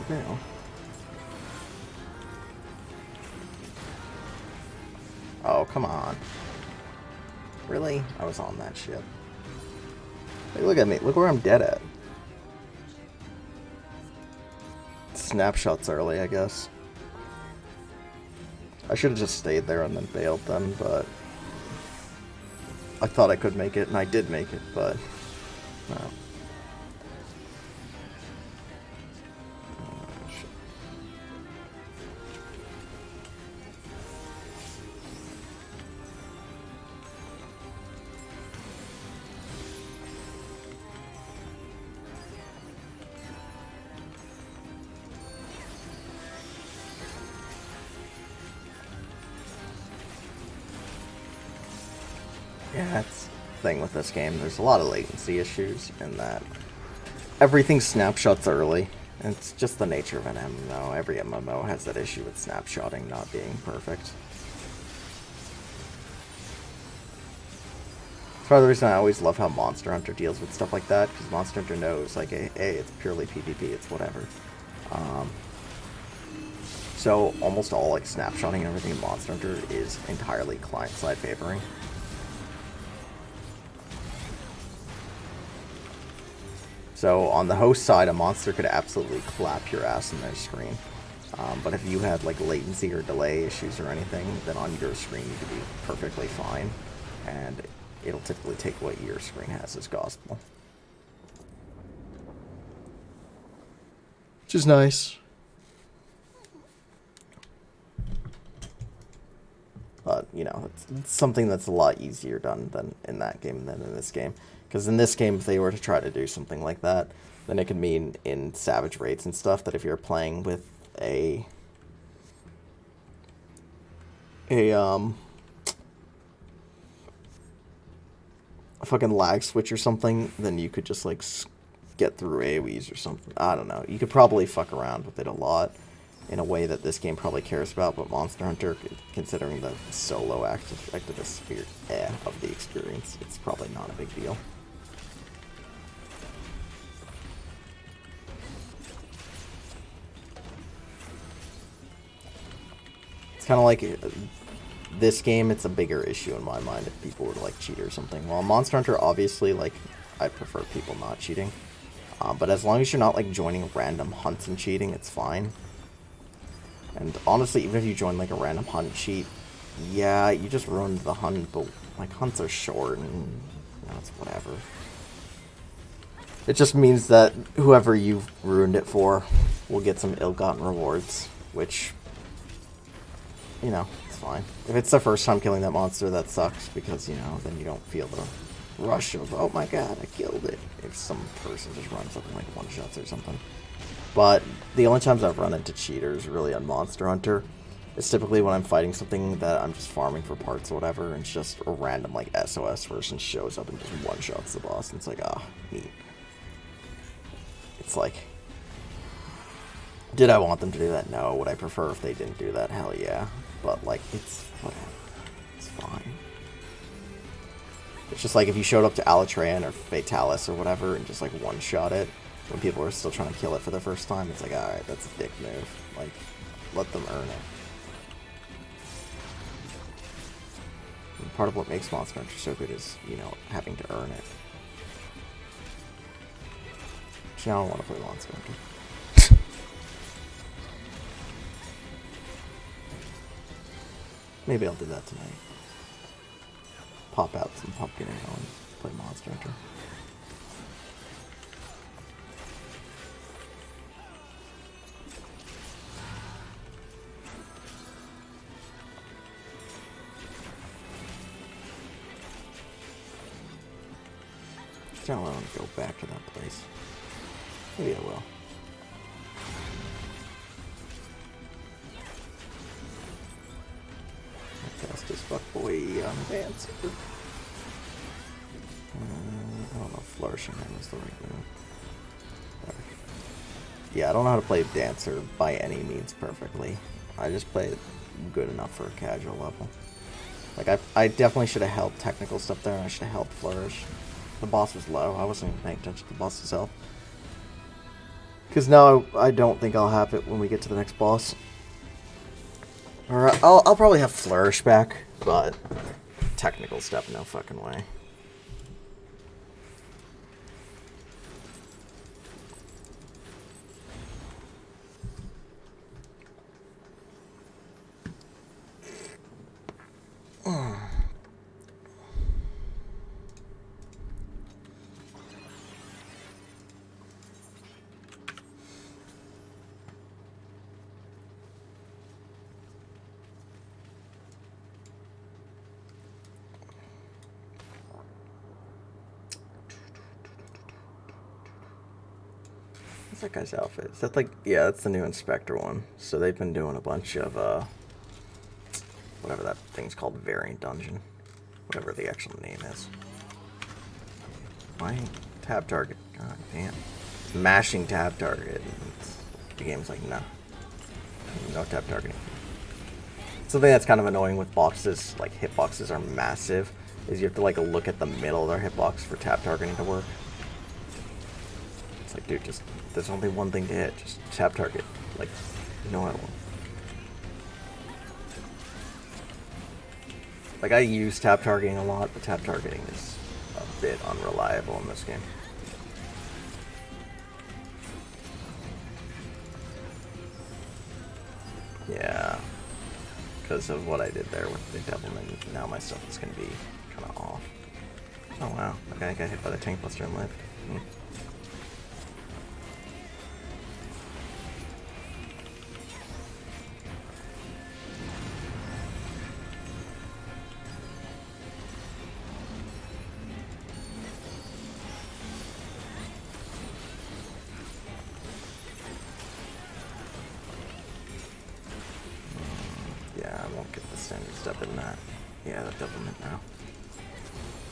Now. Oh, come on. Really? I was on that shit. Hey, look at me. Look where I'm dead at. Snapshots early, I guess. I should have just stayed there and then bailed then, but I thought I could make it, and I did make it, but no. Yeah, that's the thing with this game. There's a lot of latency issues in that everything snapshots early. And it's just the nature of an MMO. Every MMO has that issue with snapshotting not being perfect. That's part of the reason I always love how Monster Hunter deals with stuff like that, because Monster Hunter knows, like, hey, it's purely PvP, it's whatever. So almost all, like, snapshotting and everything in Monster Hunter is entirely client-side favoring. So on the host side, a monster could absolutely clap your ass in their screen. But if you had like latency or delay issues or anything, then on your screen you could be perfectly fine. And it'll typically take what your screen has as gospel. Which is nice. But, you know, it's something that's a lot easier done than in that game than in this game. Because in this game, if they were to try to do something like that, then it could mean in Savage Raids and stuff that if you're playing with a fucking lag switch or something, then you could just like get through AoEs or something. I don't know. You could probably fuck around with it a lot in a way that this game probably cares about, but Monster Hunter, considering the solo activist of the experience, it's probably not a big deal. It's kind of like this game, it's a bigger issue in my mind if people were to like cheat or something. While Monster Hunter, obviously, like, I prefer people not cheating. But as long as you're not like joining random hunts and cheating, it's fine. And honestly, even if you join like a random hunt cheat, yeah, you just ruined the hunt, but like hunts are short and you know, it's whatever. It just means that whoever you've ruined it for will get some ill-gotten rewards, which, you know, it's fine. If it's the first time killing that monster, that sucks because, you know, then you don't feel the rush of, oh my god, I killed it, if some person just runs up and like one-shots or something. But the only times I've run into cheaters really on Monster Hunter is typically when I'm fighting something that I'm just farming for parts or whatever, and it's just a random like SOS person shows up and just one-shots the boss, and it's like, ah, neat. It's like, did I want them to do that? No. Would I prefer if they didn't do that? Hell yeah. But like, it's whatever. It's fine. It's just like if you showed up to Alatrean or Fatalis or whatever and just like one-shot it, when people are still trying to kill it for the first time, it's like, alright, that's a dick move. Like, let them earn it. And part of what makes Monster Hunter so good is, you know, having to earn it. Actually, I don't want to play Monster Hunter. Maybe I'll do that tonight. Pop out some pumpkin ale and play Monster Hunter. don't want to go back to that place. Maybe I will. Fast as fuck boy on Dancer. I don't know if flourishing him is the right move. Yeah, I don't know how to play Dancer by any means perfectly. I just play it good enough for a casual level. Like, I definitely should have held technical stuff there, and I should have held Flourish. The boss was low. I wasn't even paying attention to the boss's health. Because now I don't think I'll have it when we get to the next boss. Or I'll probably have Flourish back, but technical stuff, no fucking way. What's that guy's outfit? Is that like, yeah, that's the new Inspector one. So they've been doing a bunch of, whatever that thing's called, Variant Dungeon. Whatever the actual name is. Why? Tab target. God damn. Mashing tab target. The game's like, no. No tab targeting. Something that's kind of annoying with boxes, like hitboxes are massive, is you have to like look at the middle of their hitbox for tab targeting to work. It's like, dude, just, there's only one thing to hit. Just tab target. Like, you know how to work. Like, I use tab targeting a lot, but tab targeting is a bit unreliable in this game. Yeah. Because of what I did there with the Devilman, now my stuff is going to be kind of off. Oh wow, okay, I got hit by the tank buster and lived. Yeah, I won't get the standard step in that. Yeah, the Devilman now.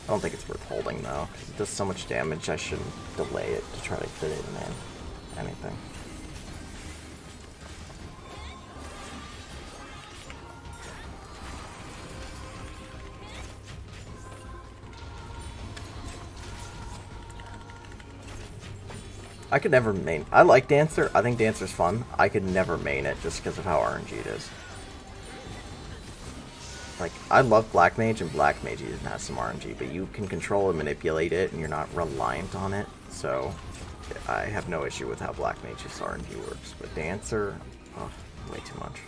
I don't think it's worth holding though, because it does so much damage I shouldn't delay it to try to fit it in anything. I could never main. I like Dancer. I think Dancer's fun. I could never main it just because of how RNG it is. Like, I love Black Mage, and Black Mage even has some RNG, but you can control and manipulate it, and you're not reliant on it. So, I have no issue with how Black Mage's RNG works. But Dancer, oh, way too much.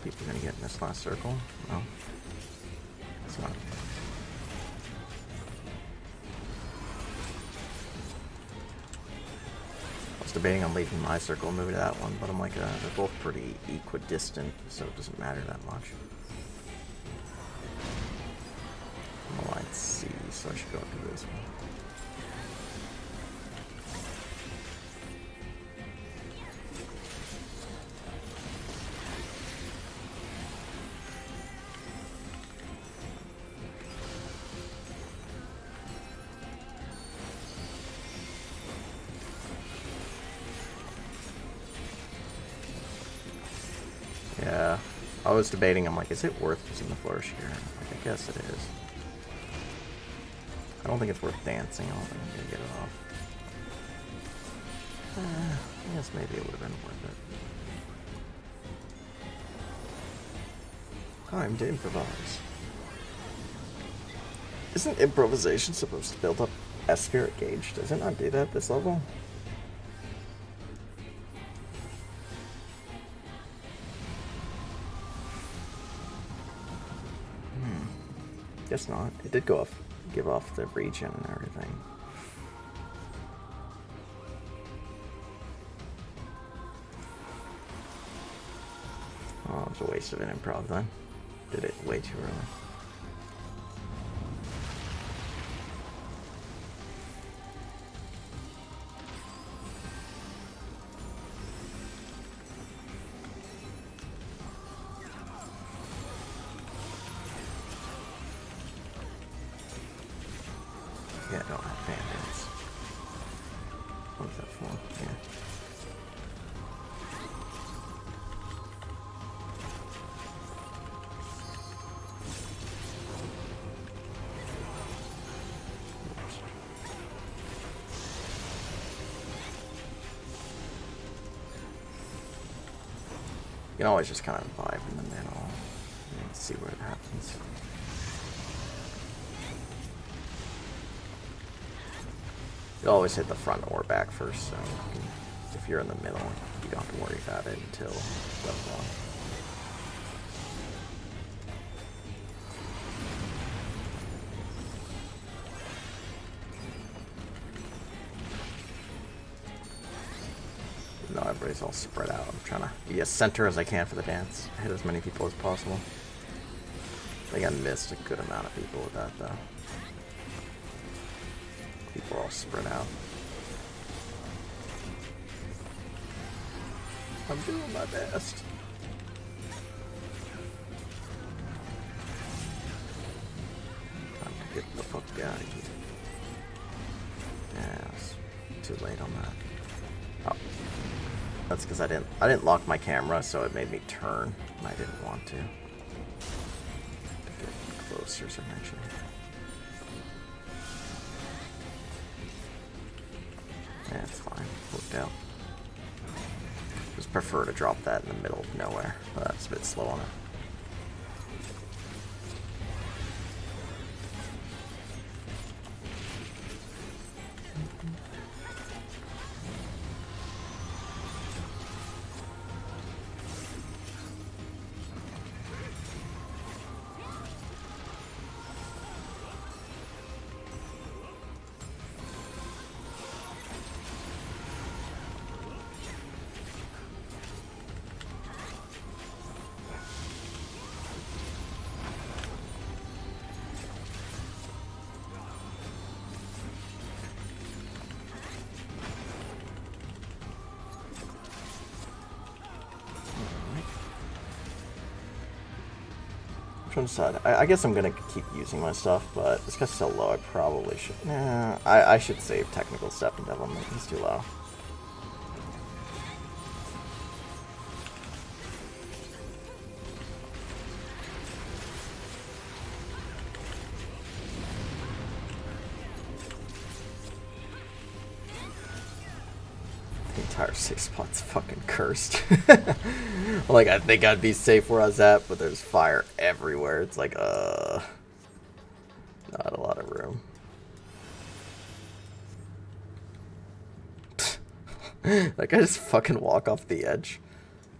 People gonna get in this last circle? No. It's not. I was debating on leaving my circle and moving to that one, but I'm like, they're both pretty equidistant, so it doesn't matter that much. I'm on line C, so I should go do this one. Yeah, I was debating, I'm like, is it worth using the flourish here? Like, I guess it is. I don't think it's worth dancing, I don't think I'm gonna get it off. I guess maybe it would have been worth it. Time to improvise. Isn't improvisation supposed to build up a spirit gauge? Does it not do that at this level? Guess not. It did go off, give off the regen and everything. Oh, it was a waste of an improv then. Did it way too early. Yeah, I don't have bandits. What is that for? Yeah. You can always just kind of vibe in the middle and see where it happens. You always hit the front or back first, so if you're in the middle, you don't have to worry about it until level 1. No, everybody's all spread out. I'm trying to be as center as I can for the dance. Hit as many people as possible. I think I missed a good amount of people with that, though. People are all spread out. I'm doing my best. Time to get the fuck out of here. Yeah, it's too late on that. Oh. That's because I didn't lock my camera, so it made me turn, and I didn't want to. Get closer, as I mentioned. Yeah, it's fine. Worked out. Just prefer to drop that in the middle of nowhere. But that's a bit slow on it. Trying to decide. I guess I'm gonna keep using my stuff, but this guy's so low. I probably should. Nah, I should save technical step and devilment. He's too low. The entire safe spot's fucking cursed. Like, I think I'd be safe where I was at, but there's fire everywhere. It's like, not a lot of room. That guy just fucking walk off the edge.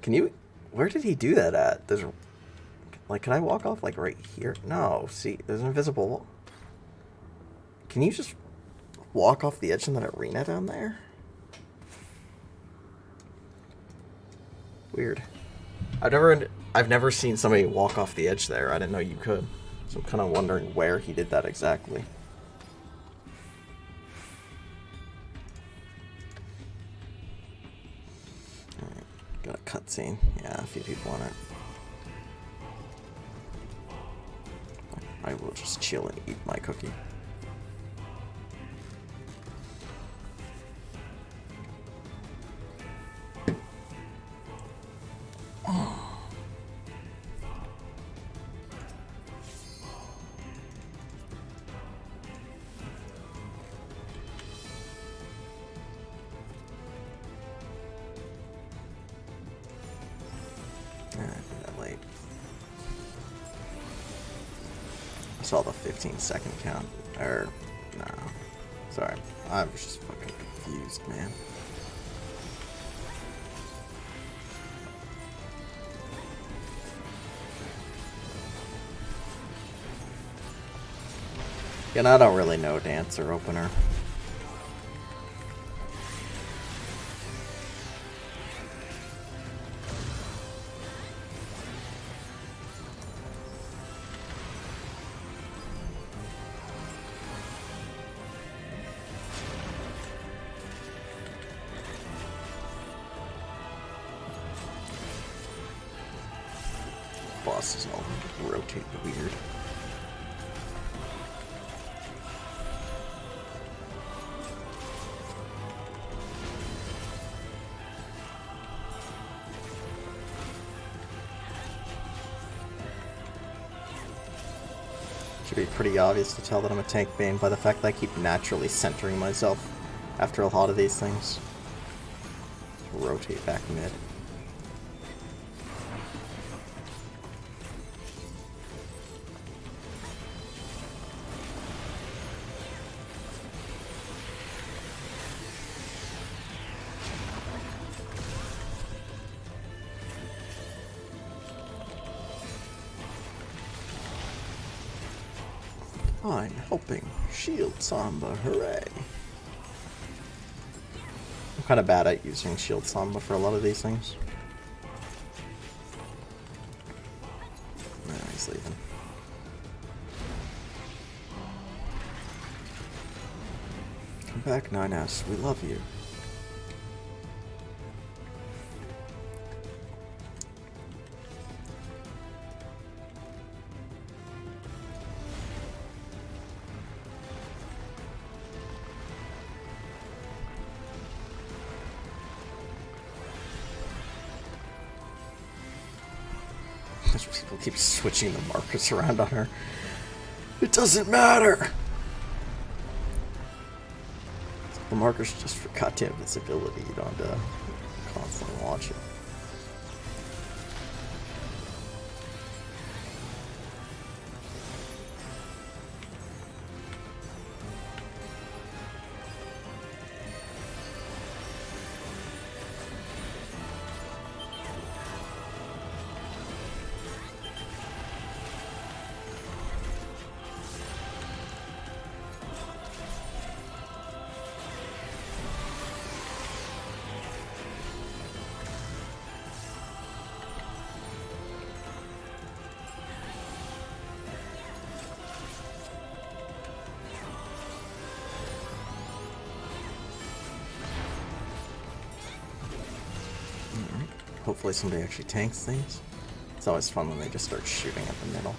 Can you... Where did he do that at? There's... Like, can I walk off, like, right here? No, see, there's an invisible wall. Can you just walk off the edge in that arena down there? Weird. I've never seen somebody walk off the edge there. I didn't know you could. So I'm kind of wondering where he did that exactly. Alright, got a cutscene. Yeah, a few people on it. I will just chill and eat my cookie. saw the 15-second count. Or, no. Sorry. I was just fucking confused, man. And I don't really know Dancer Opener. Bosses all rotate weird. Should be pretty obvious to tell that I'm a tank main by the fact that I keep naturally centering myself after a lot of these things. Rotate back mid. I'm helping. Shield Samba, hooray. I'm kind of bad at using Shield Samba for a lot of these things. No, he's leaving. Come back, 9S. We love you. People keep switching the markers around on her. It doesn't matter! The marker's just for goddamn visibility. You don't have to constantly watch it. Hopefully somebody actually tanks things. It's always fun when they just start shooting at the middle.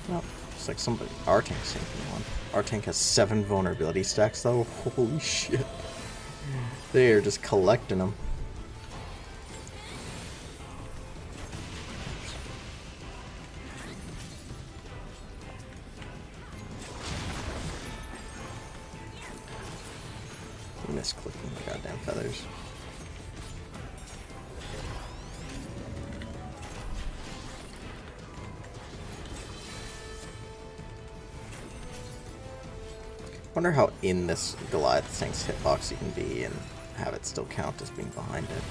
Well, looks like somebody... Our tank's taking one. Our tank has 7 vulnerability stacks though. Holy shit. They are just collecting them. Misclicking the goddamn feathers. Wonder how in this Goliath tank's hitbox you can be and have it still count as being behind it.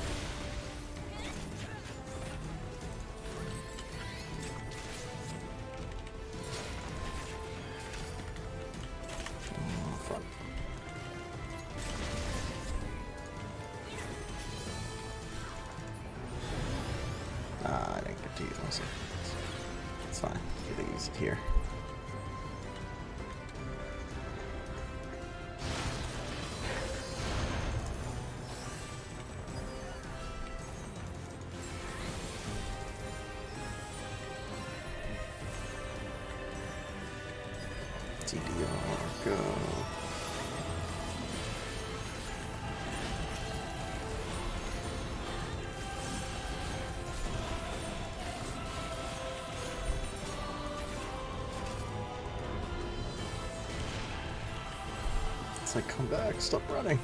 I didn't get to use myself. It's fine. I'm gonna use it here. TDR, go. It's like, come back, stop running.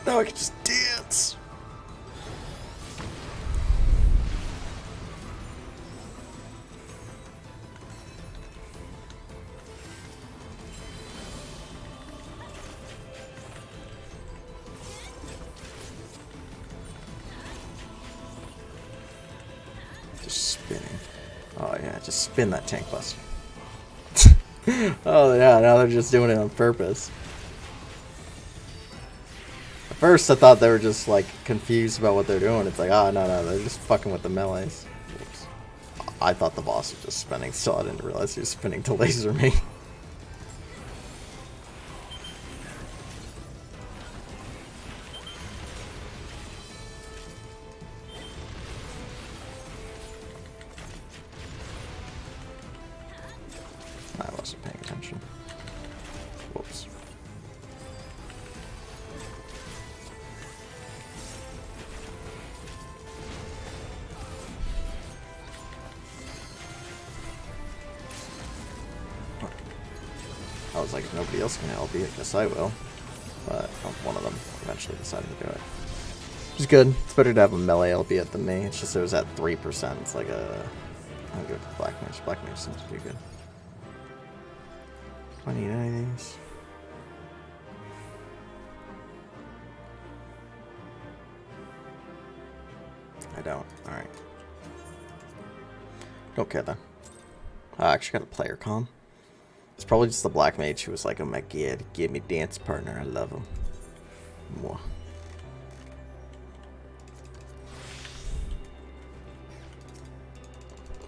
Now I can just dance. Just spinning. Oh yeah, just spin that tank buster. Oh yeah, now they're just doing it on purpose. At first I thought they were just like confused about what they're doing. It's like, oh no, they're just fucking with the melees. Oops. I thought the boss was just spinning, so I didn't realize he was spinning to laser me. I wasn't paying attention. Whoops. I was like, if nobody else can help you, I guess I will. But one of them eventually decided to do it. Which is good. It's better to have a melee albeit than me. It's just it was at 3%. It's like a... I'll go with Black Mage. Black Mage seems to be good. I need any of these. I don't. Alright. Don't care then. I actually got a player comm. It's probably just the Black Mage who was like, oh my god, give me dance partner, I love him. Mwah.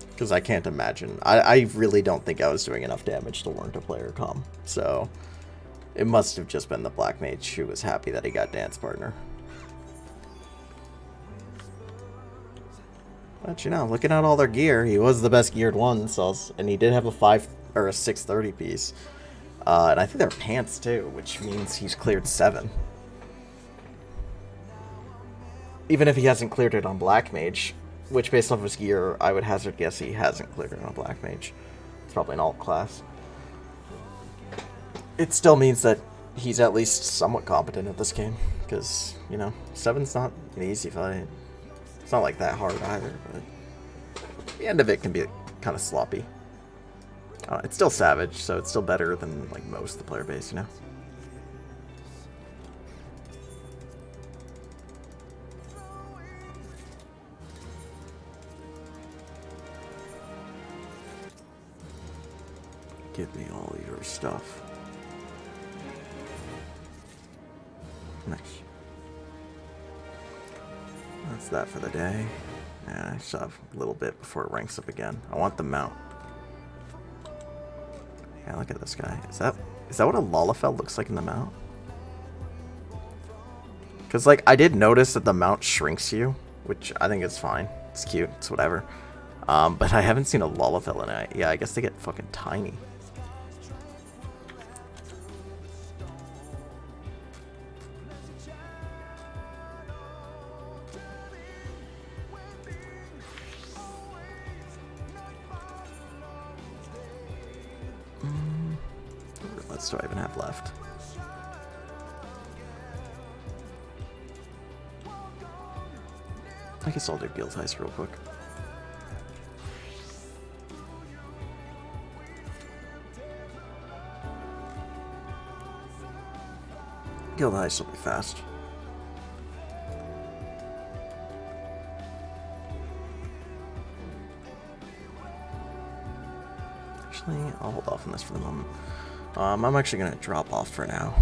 Because I can't imagine. I really don't think I was doing enough damage to warrant a player comm. So, it must have just been the Black Mage who was happy that he got dance partner. But you know, looking at all their gear, he was the best geared one, so, and he did have a 5 or a 630 piece. And I think they're pants too, which means he's cleared 7. Even if he hasn't cleared it on Black Mage, which based off his gear, I would hazard guess he hasn't cleared it on Black Mage. It's probably an alt class. It still means that he's at least somewhat competent at this game, because, you know, 7's not an easy fight. It's not like that hard either, but the end of it can be kind of sloppy. It's still Savage, so it's still better than like most of the player base, you know? Give me all your stuff. Nice. That's that for the day. Yeah, I still have a little bit before it ranks up again. I want the mount. Yeah, look at this guy. Is that what a Lalafell looks like in the mount? Because, like, I did notice that the mount shrinks you, which I think is fine. It's cute. It's whatever. But I haven't seen a Lalafell in it. Yeah, I guess they get fucking tiny. What do I even have left? I guess I'll do Guild Heist real quick. Guild Heist will be fast. Actually, I'll hold off on this for the moment. I'm actually going to drop off for now.